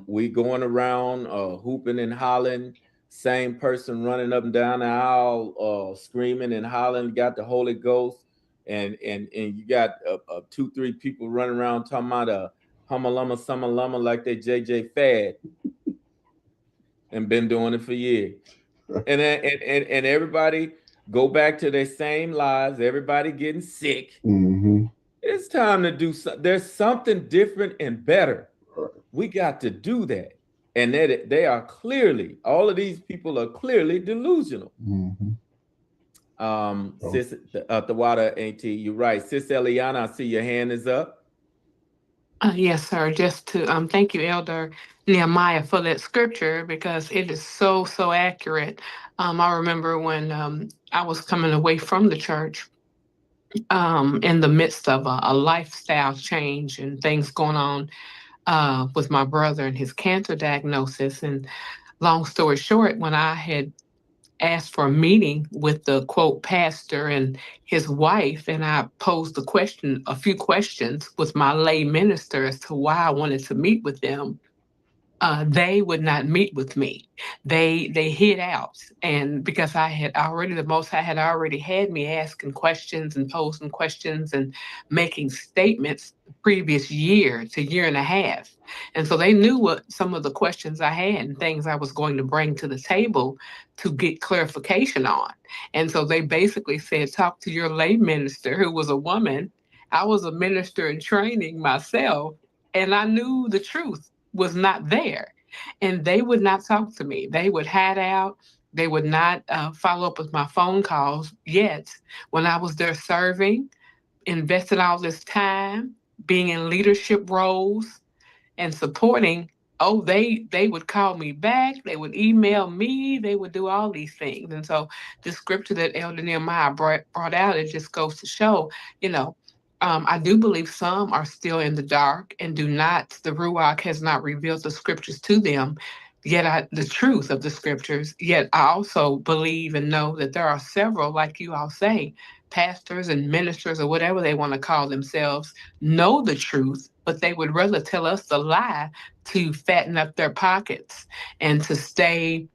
We going around hooping and hollering, same person running up and down the aisle, screaming and hollering, got the Holy Ghost, and you got 2-3 people running around talking about humma summa lumma like they JJ Fad, and been doing it for years. And everybody go back to their same lives. Everybody getting sick. It's time to do something. There's something different and better. We got to do that. And they are clearly, all of these people are clearly delusional. Sis the water, Auntie, you're right. Sis Eliana, I see your hand is up. Yes, sir. Just to thank you, Elder Nehemiah, for that scripture because it is so accurate. I remember when I was coming away from the church in the midst of a lifestyle change and things going on with my brother and his cancer diagnosis. And long story short, when I had asked for a meeting with the quote pastor and his wife, and I posed a few questions with my lay minister as to why I wanted to meet with them. They would not meet with me. They hid out, and because I had already the Most High had already had me asking questions and posing questions and making statements the previous year to year and a half, and so they knew what some of the questions I had and things I was going to bring to the table to get clarification on, and so they basically said, "Talk to your lay minister," who was a woman. I was a minister in training myself, and I knew the truth was not there. And they would not talk to me. They would hide out. They would not follow up with my phone calls. Yet, when I was there serving, invested all this time, being in leadership roles and supporting, oh, they would call me back. They would email me. They would do all these things. And so the scripture that Elder Nehemiah brought out, it just goes to show, you know, I do believe some are still in the dark and the Ruach has not revealed the scriptures to them, the truth of the scriptures. Yet I also believe and know that there are several, like you all say, pastors and ministers or whatever they want to call themselves, know the truth, but they would rather tell us the lie to fatten up their pockets and to stay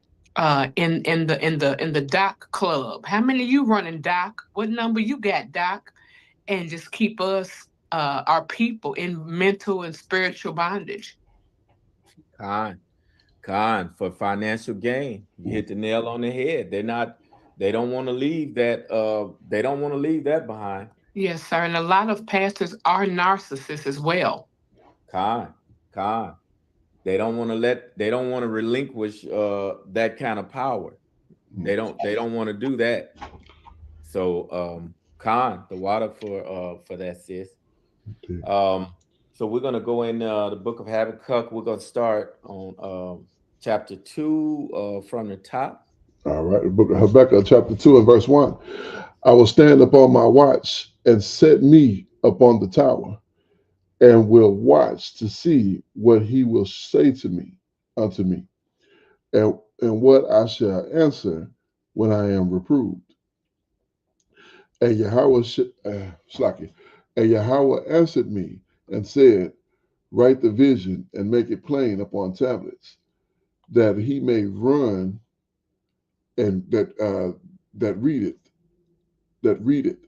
in the doc club. How many of you running doc? What number you got, doc? And just keep us, our people, in mental and spiritual bondage. Khan, for financial gain. You hit the nail on the head. They don't want to leave that, they don't want to leave that behind. Yes, sir. And a lot of pastors are narcissists as well. Khan. They don't want to relinquish that kind of power. They don't want to do that. So Khan, the water for that, sis. So So we're going to go in the book of Habakkuk. We're going to start on chapter 2 from the top. All right, the book of Habakkuk, chapter 2 and verse 1. I will stand upon my watch and set me upon the tower, and will watch to see what he will say to me, unto me, and what I shall answer when I am reproved. And Yahweh and Yahweh answered me and said, write the vision and make it plain upon tablets, that he may run and that read it.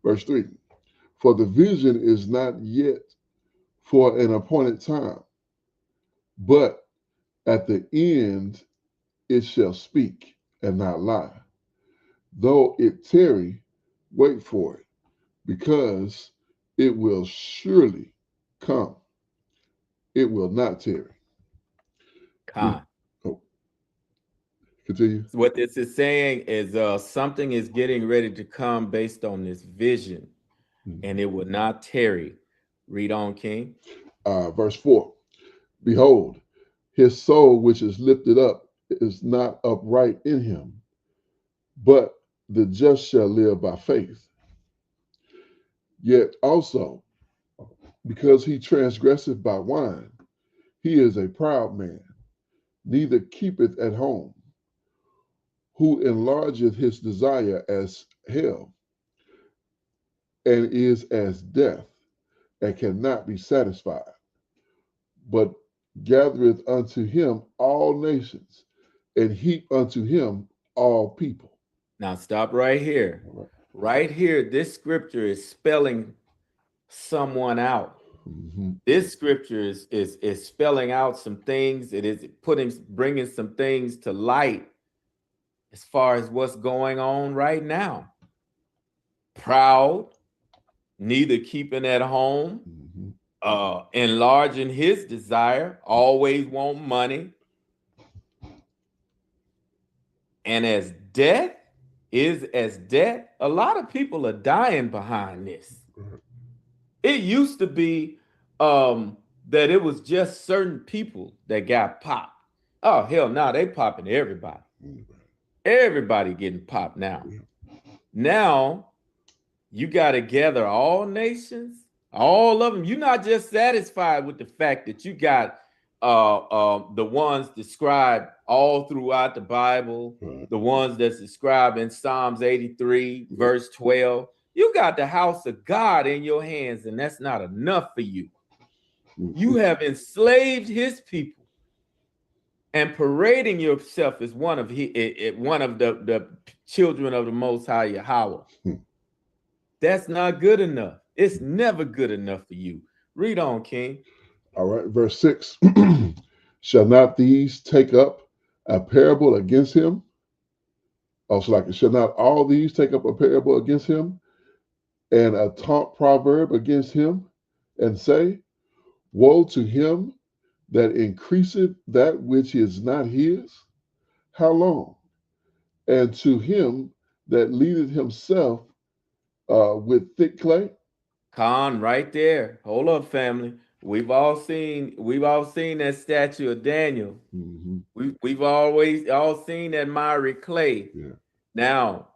Verse 3. For the vision is not yet for an appointed time, but at the end it shall speak and not lie. Though it tarry, wait for it, because it will surely come. It will not tarry. Con. Oh, continue. What this is saying is something is getting ready to come based on this vision, and it will not tarry. Read on, King. Verse 4. Behold, his soul which is lifted up is not upright in him, but the just shall live by faith. Yet also, because he transgresseth by wine, he is a proud man, neither keepeth at home, who enlargeth his desire as hell, and is as death, and cannot be satisfied, but gathereth unto him all nations, and heap unto him all people. Now stop right here. Right here, this scripture is spelling someone out. This scripture is spelling out some things. It is bringing some things to light as far as what's going on right now. Proud, neither keeping at home, enlarging his desire, always want money, and as death is as death. A lot of people are dying behind this. It used to be that it was just certain people that got popped. Oh, hell no, they popping everybody. Everybody getting popped now. Now, you got to gather all nations, all of them. You're not just satisfied with the fact that you got the ones described all throughout the Bible, the ones that's described in Psalms 83, verse 12. You got the house of God in your hands, and that's not enough for you. You have enslaved his people and parading yourself as one of the children of the Most High Yahweh. That's not good enough. It's never good enough for you. Read on, King. All right, verse 6. Shall not these take up a parable against him? Also, shall not all these take up a parable against him, and a taunt proverb against him, and say, woe to him that increaseth that which is not his? How long? And to him that leadeth himself with thick clay? Con, right there. Hold up, family. We've all seen that statue of Daniel. We've always all seen that miry clay. Yeah. Now,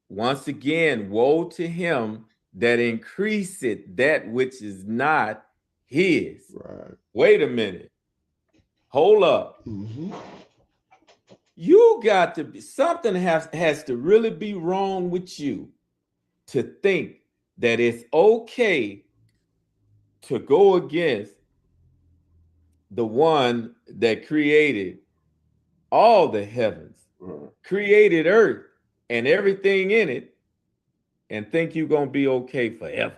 once again, woe to him that increaseth that which is not his. Right. Wait a minute. Hold up. You got to be, something has to really be wrong with you to think that it's okay to go against the one that created all the heavens, created earth and everything in it, and think you're going to be okay forever.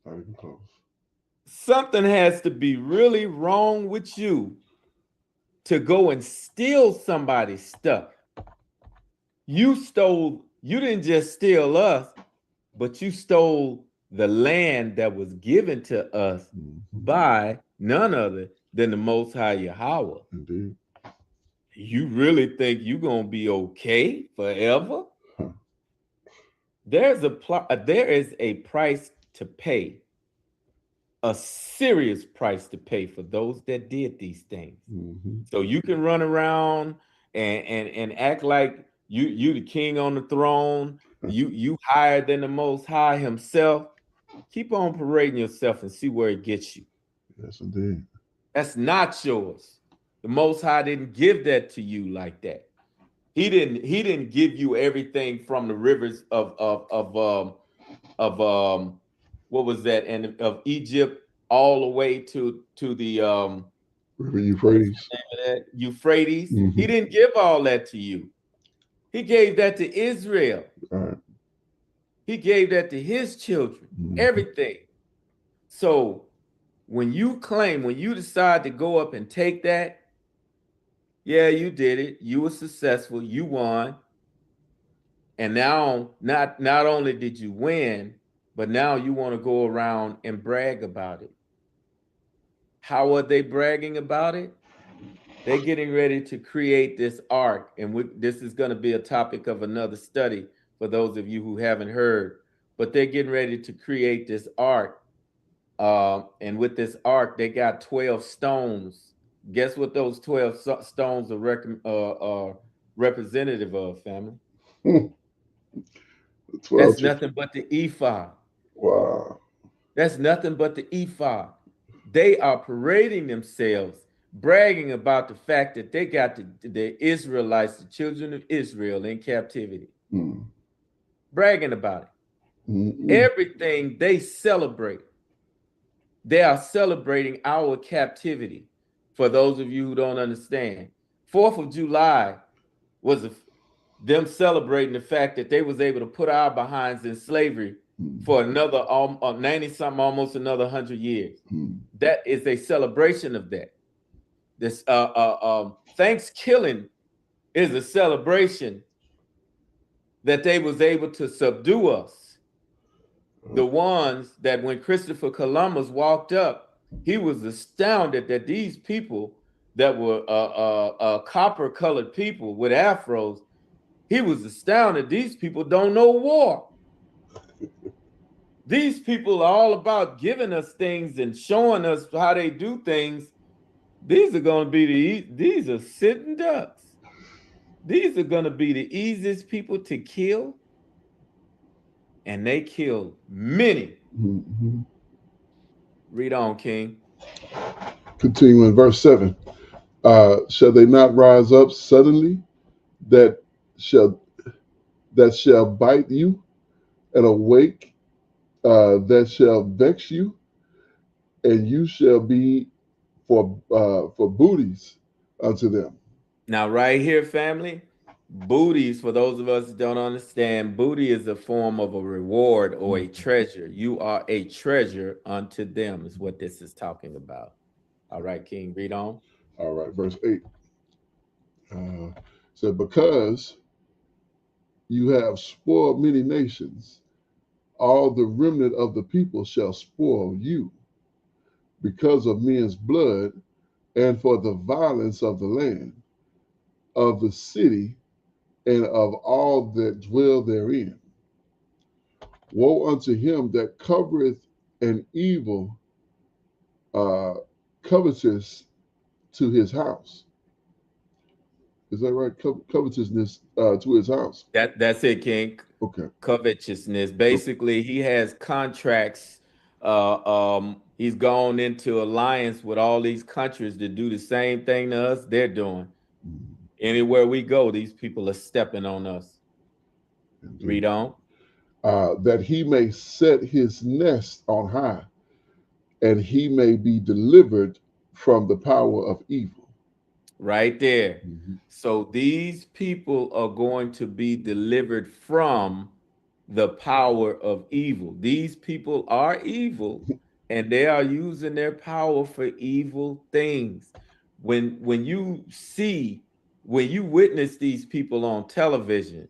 Not even close. Something has to be really wrong with you to go and steal somebody's stuff. You didn't just steal us, but you stole the land that was given to us by none other than the Most High Yahweh. Indeed. You really think you're going to be okay forever? There is a price to pay a serious price to pay for those that did these things. Mm-hmm. So you can run around and act like you the king on the throne, you higher than the Most High himself. Keep on parading yourself and see where it gets you. Yes, indeed. That's not yours. The Most High didn't give that to you like that. He didn't give you everything from the rivers of what was that, and of Egypt all the way to the River what's Euphrates. the name of that? Euphrates. Mm-hmm. He didn't give all that to you. He gave that to Israel. All right. He gave that to his children. Mm-hmm. Everything. So when you decide to go up and take that, yeah, you did it. You were successful. You won. And now not only did you win, but now you want to go around and brag about it. How are they bragging about it? They're getting ready to create this ark, and this is going to be a topic of another study for those of you who haven't heard. But they're getting ready to create this ark, and with this ark, they got 12 stones. Guess what those 12 stones are representative of, family? 12. That's nothing but the ephod. Wow. That's nothing but the ephod. They are parading themselves, bragging about the fact that they got the Israelites, the children of Israel, in captivity. Mm. Bragging about it. Mm-mm. Everything they celebrate, they are celebrating our captivity. For those of you who don't understand, 4th of July was them celebrating the fact that they was able to put our behinds in slavery for another 90-something, almost another 100 years. That is a celebration of that. This Thanksgiving is a celebration that they was able to subdue us. The ones that when Christopher Columbus walked up, he was astounded that these people that were copper-colored people with afros, he was astounded these people don't know war. These people are all about giving us things and showing us how they do things. These are going to be these are sitting ducks. These are going to be the easiest people to kill. And they killed many. Mm-hmm. Read on, King. Continuing verse 7. Shall they not rise up suddenly that shall bite you, and awake that shall vex you, and you shall be for booties unto them. Now, right here, family, booties, for those of us that don't understand, booty is a form of a reward or a treasure. You are a treasure unto them, is what this is talking about. All right, King, read on. All right, verse 8. So because you have spoiled many nations, all the remnant of the people shall spoil you because of men's blood and for the violence of the land, of the city, and of all that dwell therein. Woe unto him that covereth an evil covetous to his house. Is that right? Covetousness to his house. That's it, King. Okay. Covetousness. Basically, he has contracts. He's gone into alliance with all these countries to do the same thing to us they're doing. Anywhere we go, these people are stepping on us. Indeed. Read on. That he may set his nest on high, and he may be delivered from the power of evil. Right there. Mm-hmm. So these people are going to be delivered from the power of evil. These people are evil, and they are using their power for evil things. When you witness these people on television,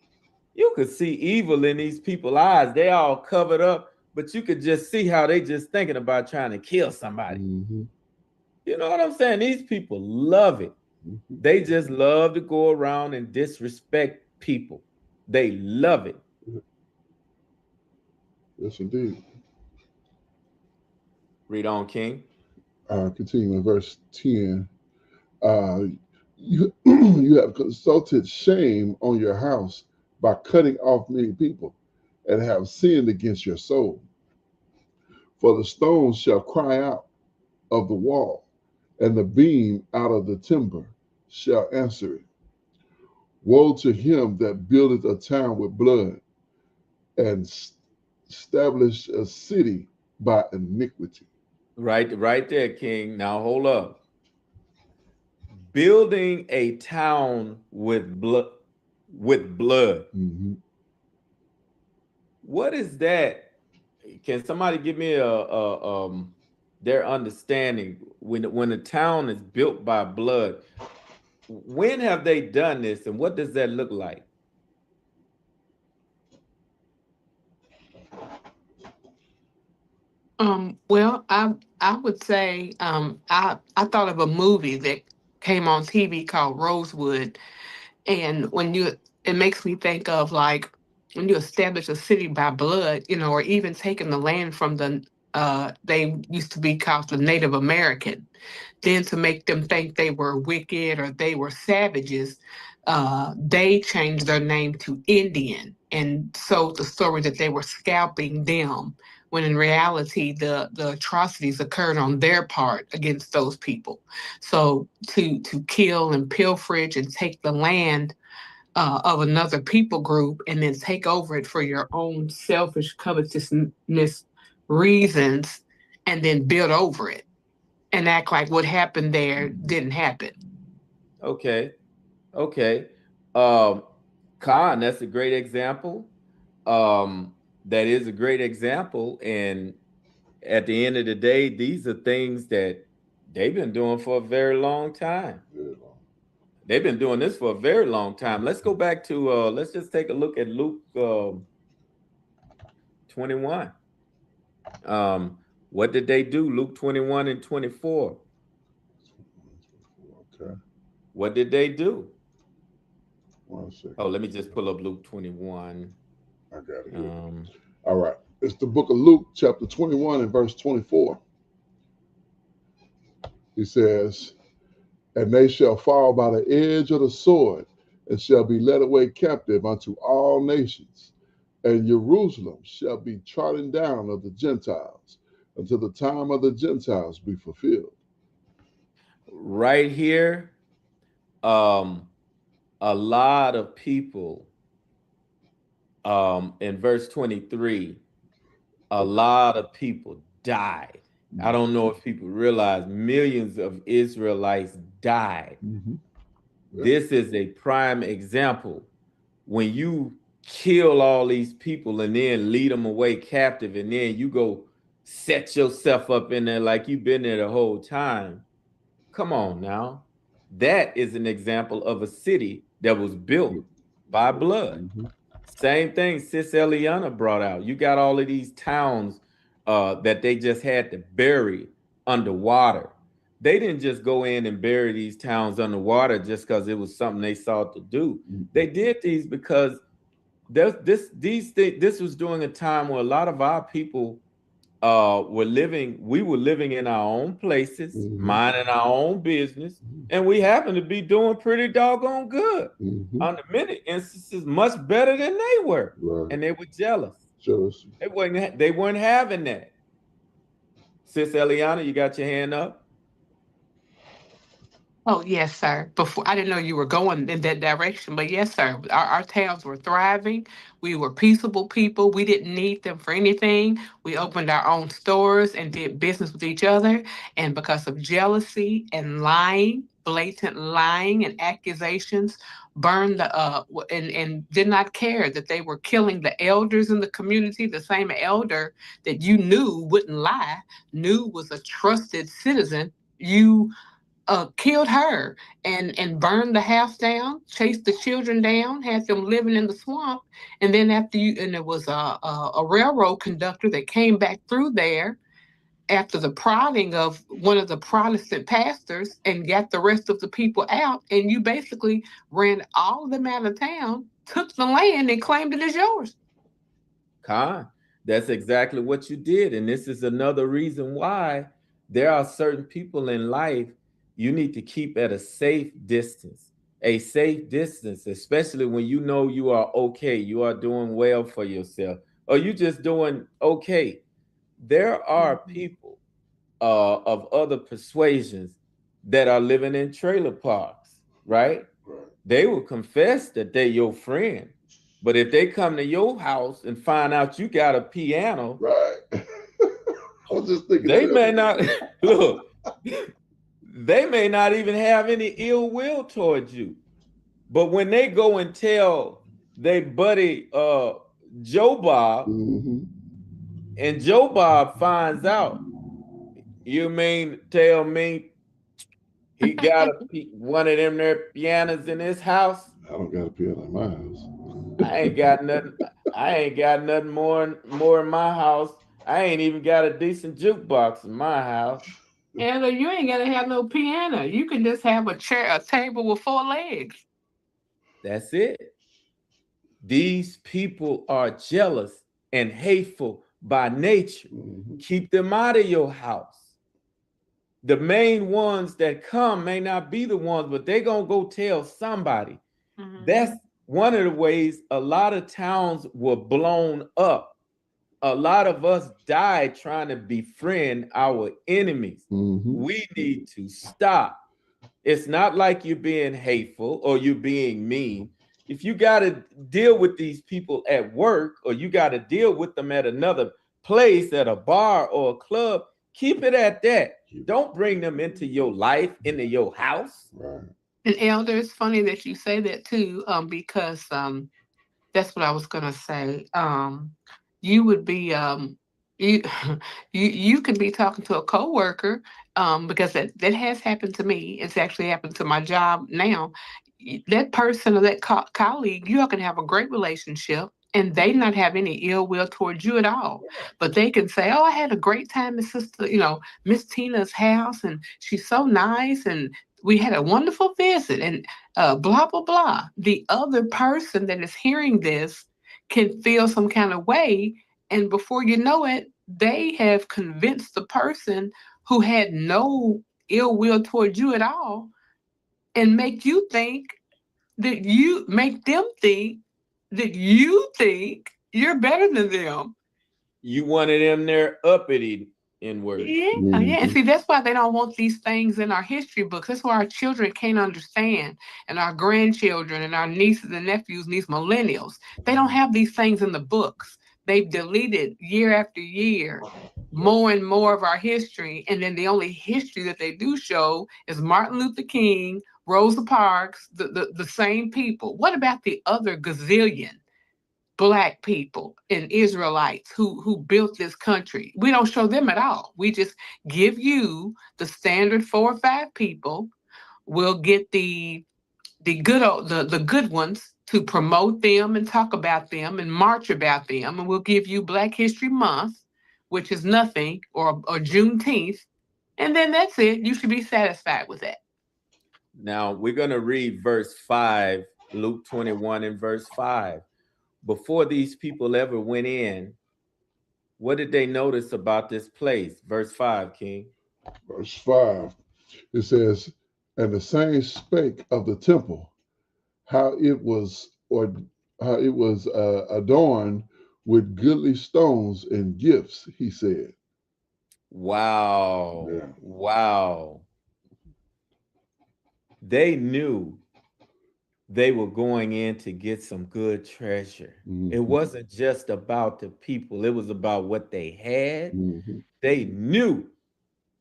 you could see evil in these people's eyes. They all covered up, but you could just see how they just thinking about trying to kill somebody. Mm-hmm. You know what I'm saying? These people love it. Mm-hmm. They just love to go around and disrespect people. They love it. Yes, indeed. Read on, King. Continuing in verse 10. You, you have consulted shame on your house by cutting off many people and have sinned against your soul. For the stones shall cry out of the wall, and the beam out of the timber shall answer it. Woe to him that buildeth a town with blood and establish a city by iniquity. Right there, King. Now hold up. Building a town with blood. Mm-hmm. What is that? Can somebody give me their understanding when a town is built by blood? When have they done this, and what does that look like? Well, I would say I thought of a movie that came on TV called Rosewood, and it makes me think of like when you establish a city by blood, or even taking the land from they used to be called the Native American, then to make them think they were wicked or they were savages, they changed their name to Indian and sold the story that they were scalping them, when in reality the atrocities occurred on their part against those people. So to kill and pilferage and take the land of another people group and then take over it for your own selfish covetousness reasons, and then build over it and act like what happened there didn't happen. Okay. Khan, that's a great example. That is a great example. And at the end of the day, these are things that they've been doing for a very long time. They've been doing this for a very long time. Let's go back to let's just take a look at Luke 21. What did they do? Luke 21 and 24. Okay. What did they do? 1 second. Oh, let me just pull up Luke 21. I got it here. All right. It's the book of Luke, chapter 21 and verse 24. He says, and they shall fall by the edge of the sword and shall be led away captive unto all nations. And Jerusalem shall be trodden down of the Gentiles until the time of the Gentiles be fulfilled. Right here, a lot of people, in verse 23, a lot of people died. I don't know if people realize millions of Israelites died. Mm-hmm. Yeah. This is a prime example. When you kill all these people and then lead them away captive, and then you go set yourself up in there like you've been there the whole time. Come on now. That is an example of a city that was built by blood. Mm-hmm. Same thing Sis Eliana brought out. You got all of these towns that they just had to bury underwater. They didn't just go in and bury these towns underwater just because it was something they sought to do. They did these because this was during a time where a lot of our people we were living in our own places, minding our own business, and we happened to be doing pretty doggone good. On the many instances, much better than they were. Right. And they were jealous. Jealousy. They weren't having that. Sis Eliana, you got your hand up? Oh, yes, sir. Before, I didn't know you were going in that direction, but yes, sir. Our towns were thriving. We were peaceable people. We didn't need them for anything. We opened our own stores and did business with each other. And because of jealousy and lying, blatant lying and accusations, burned and did not care that they were killing the elders in the community. The same elder that you knew wouldn't lie, knew was a trusted citizen. You killed her and burned the house down, chased the children down, had them living in the swamp. And then there was a railroad conductor that came back through there after the prodding of one of the Protestant pastors and got the rest of the people out. And you basically ran all of them out of town, took the land and claimed it as yours. Khan, That's exactly what you did. And this is another reason why there are certain people in life you need to keep at a safe distance. A safe distance, especially when you know you are okay, you are doing well for yourself, or you just doing okay. There are people of other persuasions that are living in trailer parks, right? They will confess that they're your friend. But if they come to your house and find out you got a piano, Right. I was just thinking they that. may not look, they may not even have any ill will towards you. But when they go and tell they buddy Joe Bob, Mm-hmm. and Joe Bob finds out, you mean tell me he got one of them there pianos in his house? I don't got a piano in my house. I ain't got nothing. I ain't got nothing more in my house. I ain't even got a decent jukebox in my house. And you ain't gotta have no piano. You can just have a chair, a table with 4 legs. That's it. These people are jealous and hateful by nature. Mm-hmm. Keep them out of your house. The main ones that come may not be the ones, but they're gonna go tell somebody. That's one of the ways a lot of towns were blown up. A lot of us died trying to befriend our enemies. Mm-hmm. We need to stop. It's not like you're being hateful or you're being mean. If you got to deal with these people at work, or you got to deal with them at another place, at a bar or a club, keep it at that. Don't bring them into your life, into your house. Right. And Elder, it's funny that you say that too, because that's what I was gonna say. You would be you you could be talking to a coworker, because that has happened to me. It's actually happened to my job now. That person or that colleague, you all can have a great relationship. And they not have any ill will towards you at all, but they can say, "Oh, I had a great time at Miss Tina's house, and she's so nice, and we had a wonderful visit," and blah blah blah. The other person that is hearing this can feel some kind of way, and before you know it, they have convinced the person who had no ill will towards you at all, and make them think that you think you're better than them. You wanted them there uppity in words. Yeah, yeah. And Mm-hmm. see, that's why they don't want these things in our history books. That's why our children can't understand, and our grandchildren, and our nieces and nephews, and these millennials. They don't have these things in the books. They've deleted year after year more and more of our history. And then the only history that they do show is Martin Luther King, Rosa Parks, the same people. What about the other gazillion Black people and Israelites who built this country? We don't show them at all. We just give you the standard 4 or 5 people. We'll get the good ones to promote them and talk about them and march about them, and we'll give you Black History Month, which is nothing, or Juneteenth, and then that's it. You should be satisfied with that. Now we're going to read verse 5, Luke 21 and verse 5. Before these people ever went in, what did they notice about this place? Verse 5, King. Verse 5, it says, "And the same spake of the temple, how it was adorned with goodly stones and gifts," he said. Wow. Yeah. Wow. They knew they were going in to get some good treasure. Mm-hmm. It wasn't just about the people, it was about what they had. Mm-hmm. They knew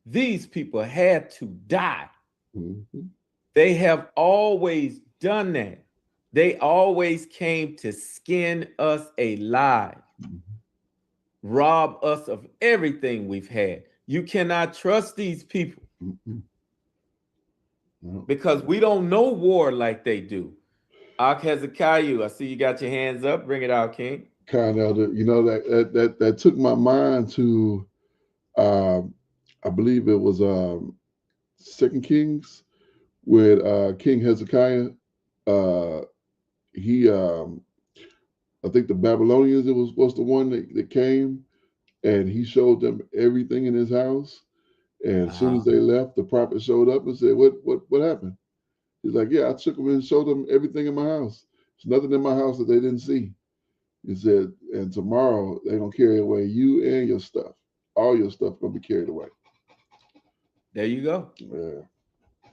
these people had to die. Mm-hmm. They have always done that. They always came to skin us alive, rob us of everything we've had. You cannot trust these people because we don't know war like they do. Ak Hezekiah, I see you got your hands up. Bring it out, King. Kind of, that took my mind to, I believe it was 2 Kings, with King Hezekiah. He I think the Babylonians, was the one that came, and he showed them everything in his house. And as soon as they left, the prophet showed up and said, what happened? He's like, yeah, I took them and showed them everything in my house. There's nothing in my house that they didn't see. He said, and tomorrow they're gonna carry away you and your stuff. All your stuff gonna be carried away. There you go. Yeah.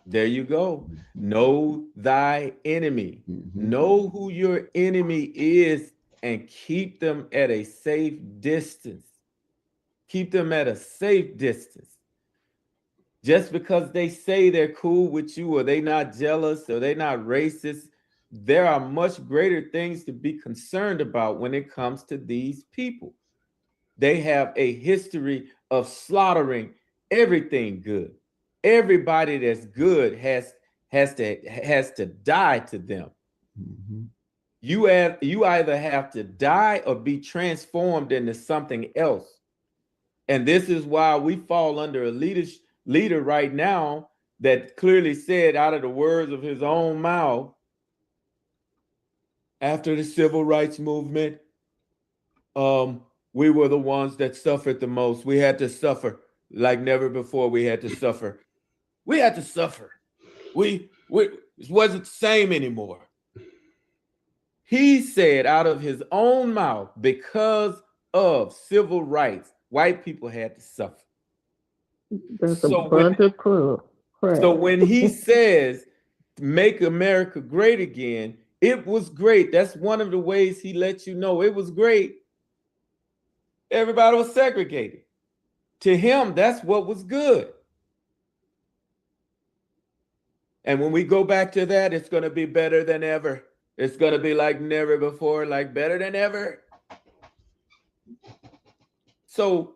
There you go. Know thy enemy. Mm-hmm. Know who your enemy is and keep them at a safe distance. Keep them at a safe distance. Just because they say they're cool with you, or they not jealous, or they not racist, there are much greater things to be concerned about when it comes to these people. They have a history of slaughtering everything good. Everybody that's good has to die to them. Mm-hmm. You either have to die or be transformed into something else. And this is why we fall under a leader right now that clearly said out of the words of his own mouth, after the civil rights movement, we were the ones that suffered the most. We had to suffer like never before. We had to suffer. We had to suffer. It wasn't the same anymore. He said out of his own mouth, because of civil rights, white people had to suffer. That's a bunch of crap. So when he says, make America great again, it was great. That's one of the ways he lets you know it was great. Everybody was segregated. To him, that's what was good. And when we go back to that, it's going to be better than ever. It's going to be like never before, like better than ever. So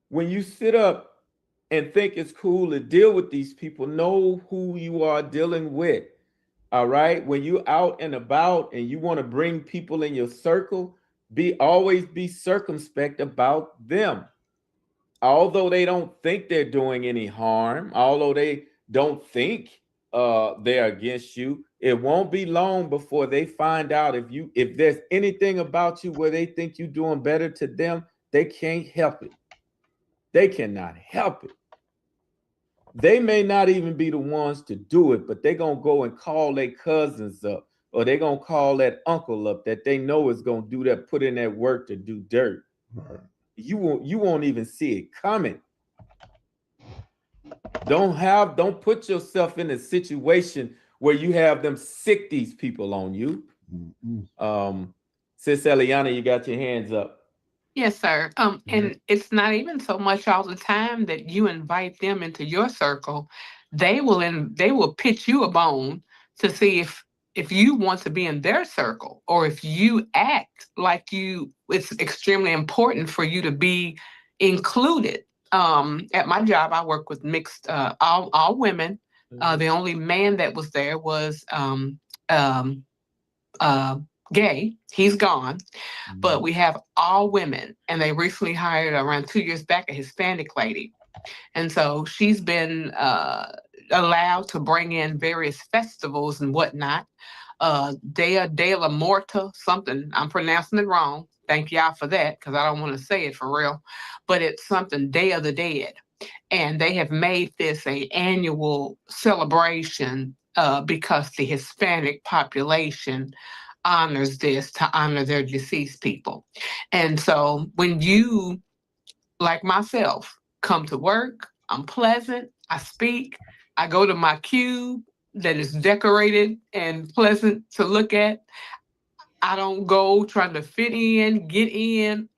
when you sit up and think it's cool to deal with these people, know who you are dealing with. All right. When you're out and about and you want to bring people in your circle, always be circumspect about them. Although they don't think they're doing any harm, although they don't think they're against you, it won't be long before they find out if there's anything about you where they think you're doing better to them, they can't help it. They cannot help it. They may not even be the ones to do it, but they're going to go and call their cousins up, or they're going to call that uncle up that they know is going to do that, put in that work to do dirt. Right. You won't even see it coming. Don't put yourself in a situation where you have them sick these people on you. Mm-hmm. Sis Eliana, you got your hands up. Yes, sir. And it's not even so much all the time that you invite them into your circle. They will pitch you a bone to see if you want to be in their circle, or if you act like it's extremely important for you to be included. At my job, I work with mixed, all women. The only man that was there was gay. He's gone, but we have all women, and they recently hired around 2 years back a Hispanic lady, and so she's been allowed to bring in various festivals and whatnot. Dea de la Morta, something, I'm pronouncing it wrong. Thank y'all for that, because I don't want to say it for real, but it's something Day of the Dead, and they have made this an annual celebration because the Hispanic population honors this to honor their deceased people. And so when you, like myself, come to work, I'm pleasant, I speak, I go to my cube that is decorated and pleasant to look at. I don't go trying to fit in, get in,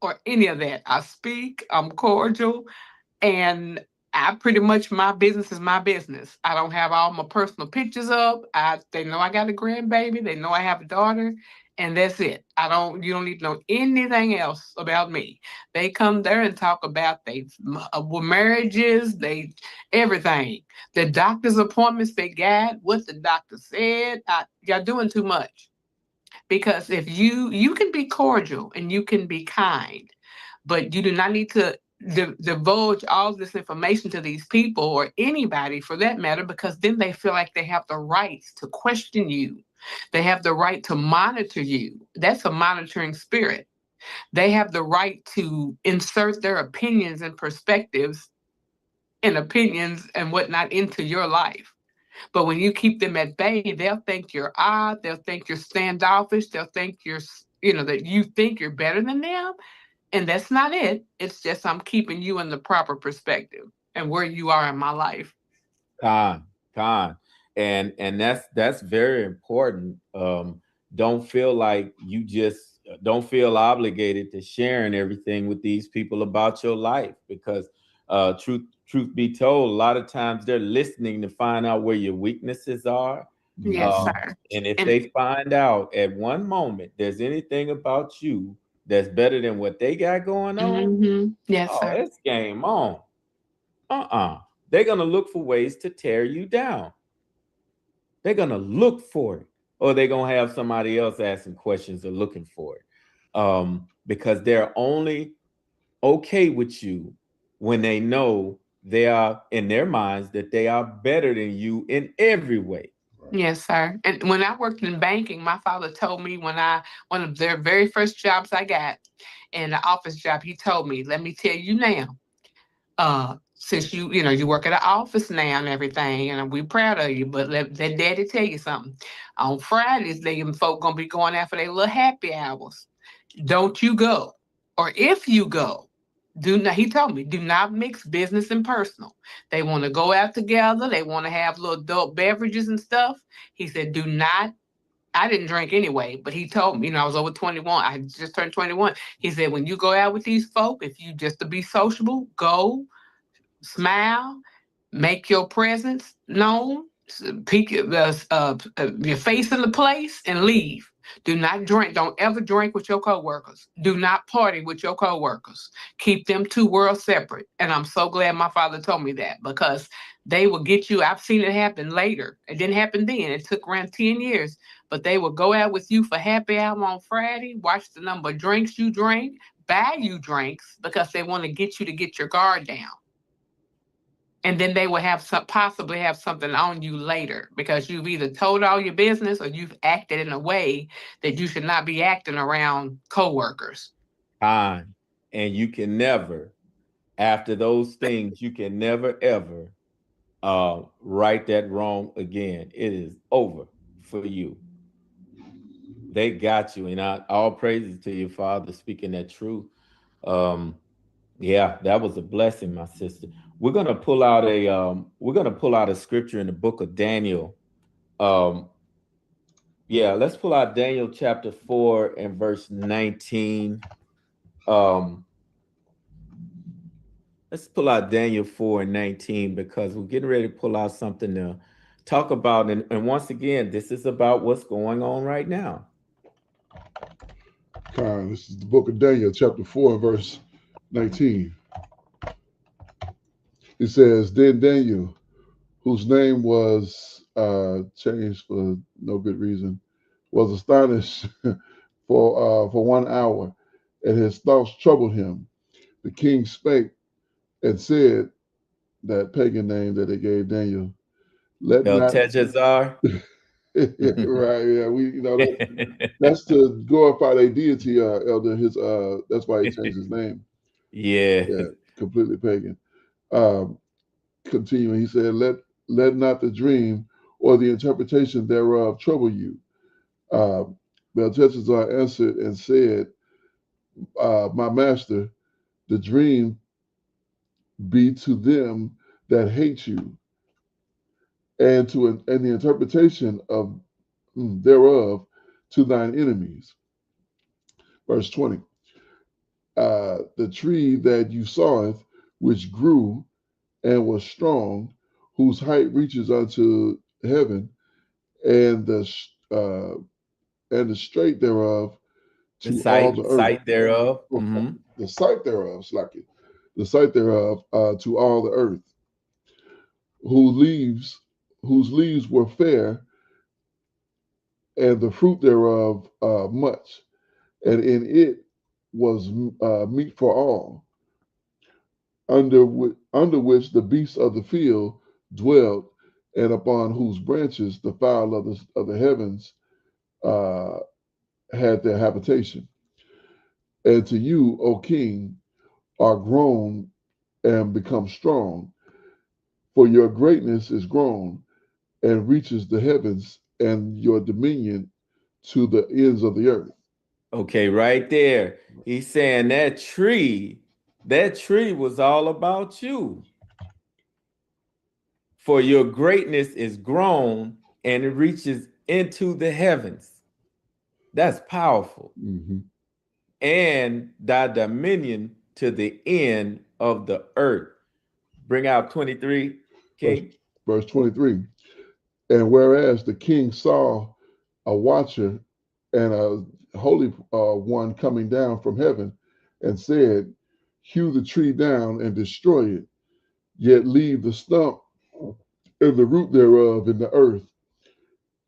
or any of that. I speak, I'm cordial, and I pretty much, my business is my business. I don't have all my personal pictures up. They know I got a grandbaby. They know I have a daughter, and that's it. You don't need to know anything else about me. They come there and talk about marriages, everything. The doctor's appointments they got, what the doctor said. Y'all doing too much. Because if you can be cordial and you can be kind, but you do not need to divulge all this information to these people, or anybody for that matter, because then they feel like they have the right to question you. They have the right to monitor you. That's a monitoring spirit. They have the right to insert their opinions and perspectives and opinions and whatnot into your life. But when you keep them at bay, they'll think you're odd. They'll think you're standoffish. They'll think that you think you're better than them. And that's not it. It's just I'm keeping you in the proper perspective and where you are in my life. Con, con. And that's very important. Don't feel like you just don't feel obligated to sharing everything with these people about your life, because truth be told, a lot of times they're listening to find out where your weaknesses are. Yes, sir. And if And they find out at one moment there's anything about you that's better than what they got going on, yes, oh, sir. it's game on. They're gonna look for ways to tear you down. They're gonna look for it, or they're gonna have somebody else asking questions or looking for it. Because they're only okay with you when they know they are in their minds that they are better than you in every way. Yes, sir. And when I worked in banking, my father told me one of their very first jobs I got, in the office job, he told me, let me tell you now, since you work at an office now and everything, and we proud of you, but let daddy tell you something. On Fridays, them folk gonna be going out for their little happy hours. Don't you go. Or if you go, he told me, do not mix business and personal. They want to go out together, they want to have little adult beverages and stuff. He said, do not. I didn't drink anyway, but he told me, I was over 21. I just turned 21. He said, when you go out with these folk, if you just to be sociable, go, smile, make your presence known, peek your face in the place, and leave. Do not drink. Don't ever drink with your coworkers. Do not party with your coworkers. Keep them two worlds separate. And I'm so glad my father told me that, because they will get you. I've seen it happen later. It didn't happen then. It took around 10 years. But they will go out with you for happy hour on Friday, watch the number of drinks you drink, buy you drinks, because they want to get you to get your guard down. And then they will possibly have something on you later, because you've either told all your business or you've acted in a way that you should not be acting around coworkers. And you can never, after those things, you can never ever right that wrong again. It is over for you. They got you, and all praises to your father speaking that truth. Yeah, that was a blessing, my sister. We're gonna pull out a scripture in the book of Daniel. Yeah, let's pull out Daniel chapter 4 and verse 19. Let's pull out Daniel 4 and 19, because we're getting ready to pull out something to talk about. And once again, this is about what's going on right now. This is the book of Daniel, chapter 4, verse 19. It says, Then Daniel, whose name was changed for no good reason, was astonished for 1 hour, and his thoughts troubled him. The king spake and said, that pagan name that they gave Daniel, let not Belteshazzar. right, yeah, that's to glorify their deity, Elder. That's why he changed his name. Yeah, completely pagan. Continuing, he said, let not the dream or the interpretation thereof trouble you. Belteshazzar answered and said, my master, the dream be to them that hate you, and the interpretation of thereof to thine enemies. Verse 20. The tree that you saweth, which grew and was strong, whose height reaches unto heaven, and the straight thereof to all the earth. Sight thereof. The sight thereof, Slacky. The sight thereof to all the earth, whose leaves were fair, and the fruit thereof much, and in it was meat for all. under which the beasts of the field dwelt, and upon whose branches the fowl of the heavens uh, had their habitation. And to you, O king, are grown and become strong, for your greatness is grown and reaches the heavens, and your dominion to the ends of the earth. Okay, right there. He's saying that tree was all about you. For your greatness is grown and it reaches into the heavens. That's powerful. Mm-hmm. And thy dominion to the end of the earth. Bring out 23, King. Verse 23. And whereas the king saw a watcher and a holy one coming down from heaven, and said, hew the tree down and destroy it, yet leave the stump and the root thereof in the earth,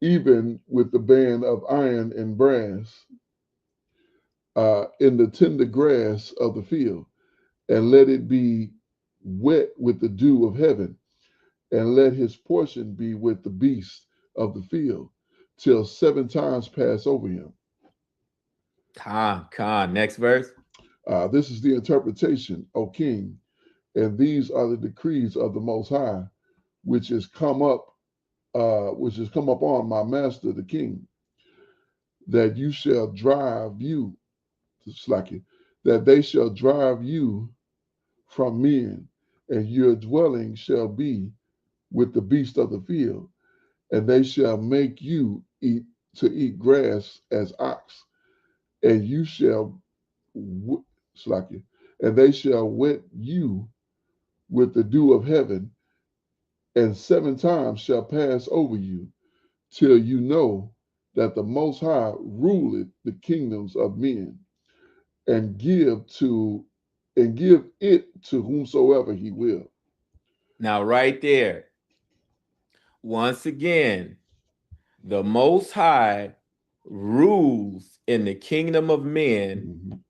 even with the band of iron and brass, in the tender grass of the field, and let it be wet with the dew of heaven, and let his portion be with the beasts of the field, till 7 times pass over him. Khan. Next verse. This is the interpretation, O king, and these are the decrees of the Most High, which is come up on my master the king, that you shall drive you, that they shall drive you from men, and your dwelling shall be with the beast of the field, and they shall make you eat grass as ox, and you shall and they shall wet you with the dew of heaven, and 7 times shall pass over you, till you know that the Most High ruleth the kingdoms of men, and give it to whomsoever he will. Now, right there, once again, the Most High rules in the kingdom of men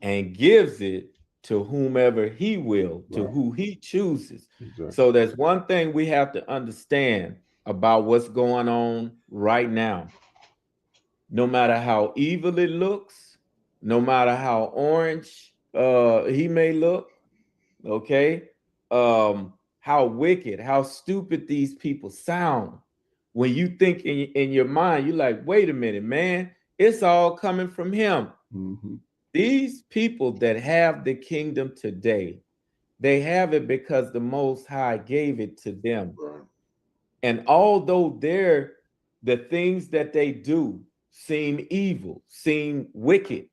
and gives it to whomever he will, to who he chooses. Exactly. So that's one thing we have to understand about what's going on right now. No matter how evil it looks, no matter how orange he may look, okay, how wicked, how stupid these people sound. When you think in your mind, you're like, wait a minute, man, it's all coming from him. Mm-hmm. These people that have the kingdom today, they have it because the Most High gave it to them. Right. And although the things that they do seem evil, seem wicked,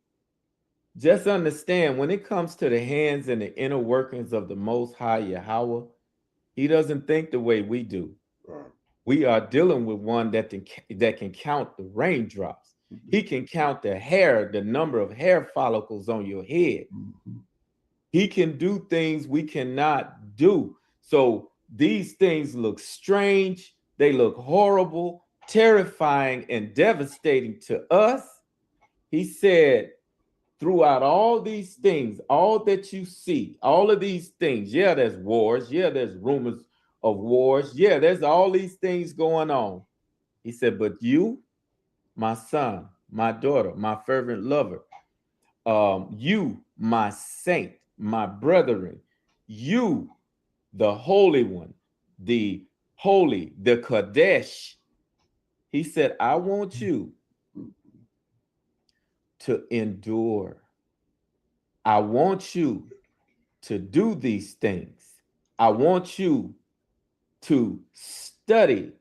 just understand when it comes to the hands and the inner workings of the Most High Yahweh, he doesn't think the way we do. Right. We are dealing with one that can count the raindrops. Mm-hmm. He can count the hair, the number of hair follicles on your head. Mm-hmm. He can do things we cannot do. So these things look strange. They look horrible, terrifying, and devastating to us. He said, throughout all these things, all that you see, all of these things, yeah, there's wars, yeah, there's rumors of wars, yeah, there's all these things going on. He said, but you, my son, my daughter, my fervent lover, you, my saint, my brethren, you, the Holy One, the Holy, the Kadesh. He said, I want you to endure. I want you to do these things. I want you to study,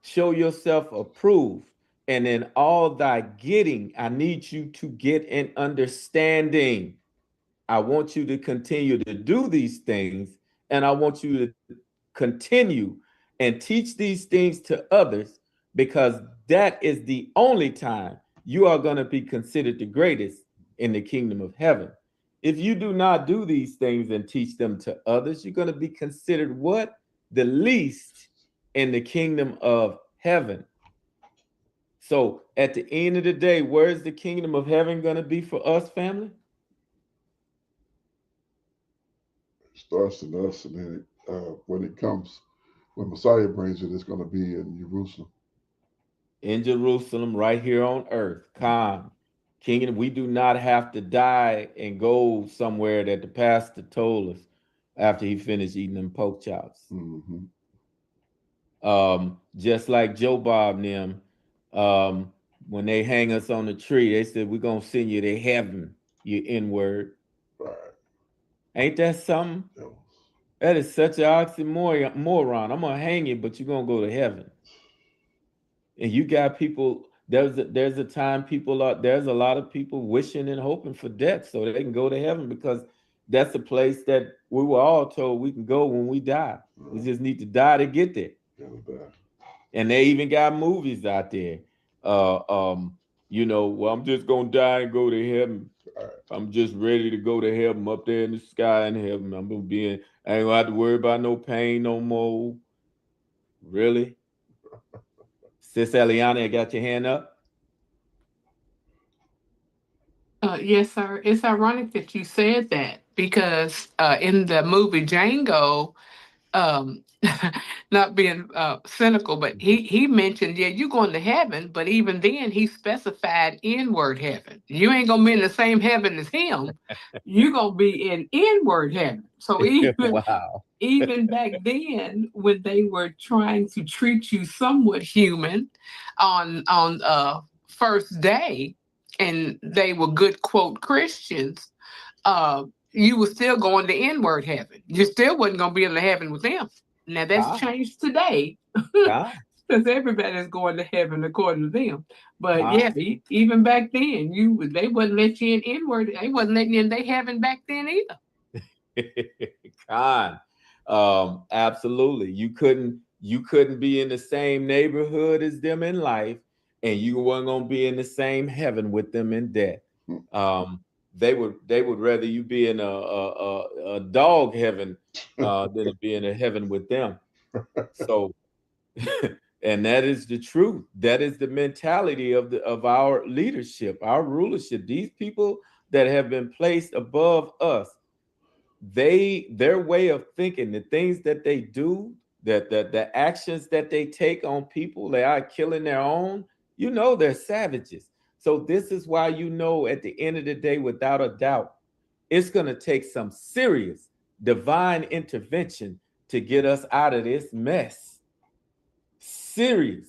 show yourself approved, and in all thy getting, I need you to get an understanding. I want you to continue to do these things, and I want you to continue and teach these things to others, because that is the only time you are going to be considered the greatest in the kingdom of heaven. If you do not do these things and teach them to others, you're going to be considered what? The least in the kingdom of heaven. So at the end of the day, where is the kingdom of heaven going to be for us, family? starts in us, and then when it comes, when Messiah brings it, it's going to be in Jerusalem. In Jerusalem, right here on earth. Khan, King, we do not have to die and go somewhere that the pastor told us after he finished eating them pork chops. Mm-hmm. Just like Joe Bob and them, when they hang us on the tree, they said, we're going to send you to heaven, you N-word. Right. Ain't that something? Yeah. That is such an oxymoron. I'm going to hang you, but you're going to go to heaven. And you got people, there's a time there's a lot of people wishing and hoping for death so they can go to heaven, because that's a place that we were all told we can go when we die. We just need to die to get there. And they even got movies out there. Well, I'm just gonna die and go to heaven. I'm just ready to go to heaven, up there in the sky in heaven. I ain't gonna have to worry about no pain no more. Really? Sis Eliana, got your hand up? Yes, sir. It's ironic that you said that, because in the movie Django, not being cynical, but he mentioned, yeah, you're going to heaven, but even then he specified inward heaven. You ain't gonna be in the same heaven as him. You're gonna be in inward heaven. So even back then, when they were trying to treat you somewhat human on first day, and they were good quote Christians, you were still going to inward heaven. You still wasn't gonna be in the heaven with them. Now that's changed today, because everybody's going to heaven according to them. But yeah, even back then, they wouldn't let you in inward. They wasn't letting you in their heaven back then either. Absolutely. You couldn't be in the same neighborhood as them in life, and you weren't gonna be in the same heaven with them in death. They would rather you be in a dog heaven than to be in a heaven with them. So, and that is the truth. That is the mentality of our leadership, our rulership. These people that have been placed above us, their way of thinking, the things that they do, that the actions that they take on people, they are killing their own. They're savages. So this is why at the end of the day, without a doubt, it's going to take some serious divine intervention to get us out of this mess. Serious.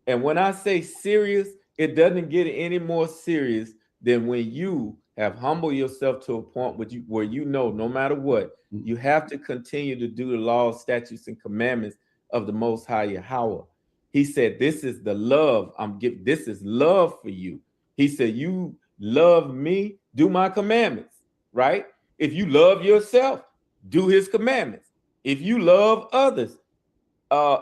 And when I say serious, it doesn't get any more serious than when you have humbled yourself to a point where no matter what, you have to continue to do the laws, statutes, and commandments of the Most High Yahweh. He said, this is the love I'm giving. This is love for you. He said, you love me, do my commandments, right? If you love yourself, do his commandments. If you love others,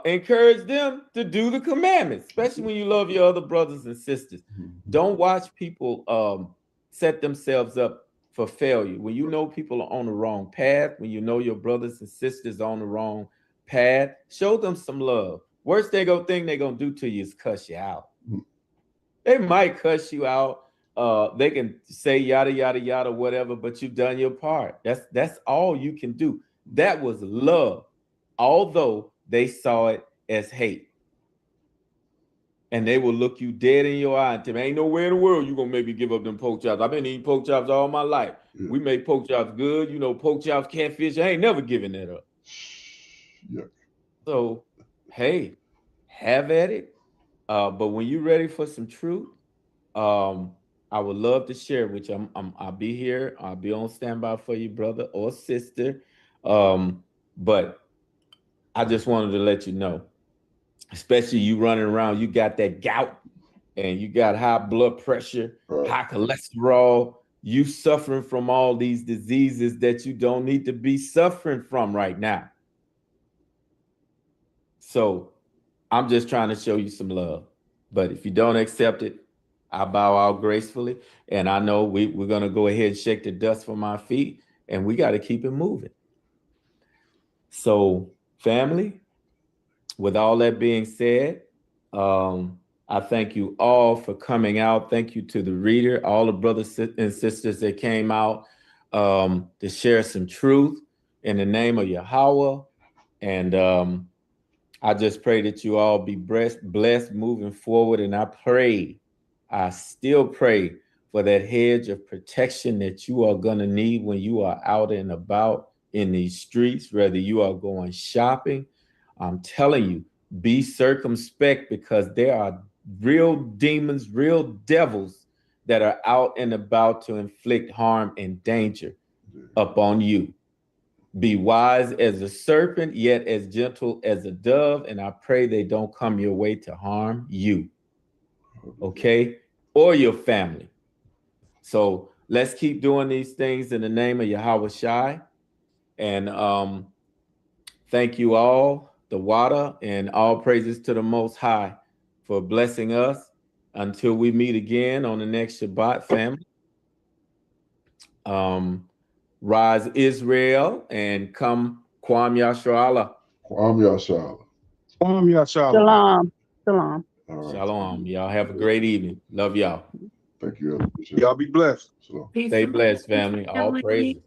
encourage them to do the commandments, especially when you love your other brothers and sisters. Don't watch people set themselves up for failure. When you know people are on the wrong path, when you know your brothers and sisters are on the wrong path, show them some love. Worst thing they're going to do to you is cuss you out. They might cuss you out. They can say yada, yada, yada, whatever, but you've done your part. That's all you can do. That was love, although they saw it as hate. And they will look you dead in your eye and tell me, ain't nowhere in the world you're going to make me give up them pork chops. I've been eating pork chops all my life. Yeah. We make pork chops good. Pork chops, catfish. I ain't never giving that up. Yeah. So, hey, have at it. But when you're ready for some truth, I would love to share with you. I'll be here. I'll be on standby for you, brother or sister. But I just wanted to let you know, especially you running around, you got that gout and you got high blood pressure, high cholesterol, you suffering from all these diseases that you don't need to be suffering from right now. So I'm just trying to show you some love. But if you don't accept it, I bow out gracefully. And I know we're going to go ahead and shake the dust from our feet, and we got to keep it moving. So, family, with all that being said, I thank you all for coming out. Thank you to the reader, all the brothers and sisters that came out to share some truth in the name of Yahweh. And I just pray that you all be blessed moving forward. And I still pray for that hedge of protection that you are going to need when you are out and about in these streets, whether you are going shopping. I'm telling you, be circumspect, because there are real demons, real devils that are out and about to inflict harm and danger upon you. Be wise as a serpent, yet as gentle as a dove, and I pray they don't come your way to harm you, okay, or your family. So let's keep doing these things in the name of YahShay. And thank you all, the water, and all praises to the Most High for blessing us until we meet again on the next Shabbat, family. Rise Israel, and come Kwam Yasharallah. Kwam YahShay. Kwam YahShay. Shalom. Shalom. All right. Shalom. Y'all have a great evening. Love y'all. Thank you. Appreciate it. Y'all be blessed. Shalom. Peace Stay and blessed, family. All family. praises.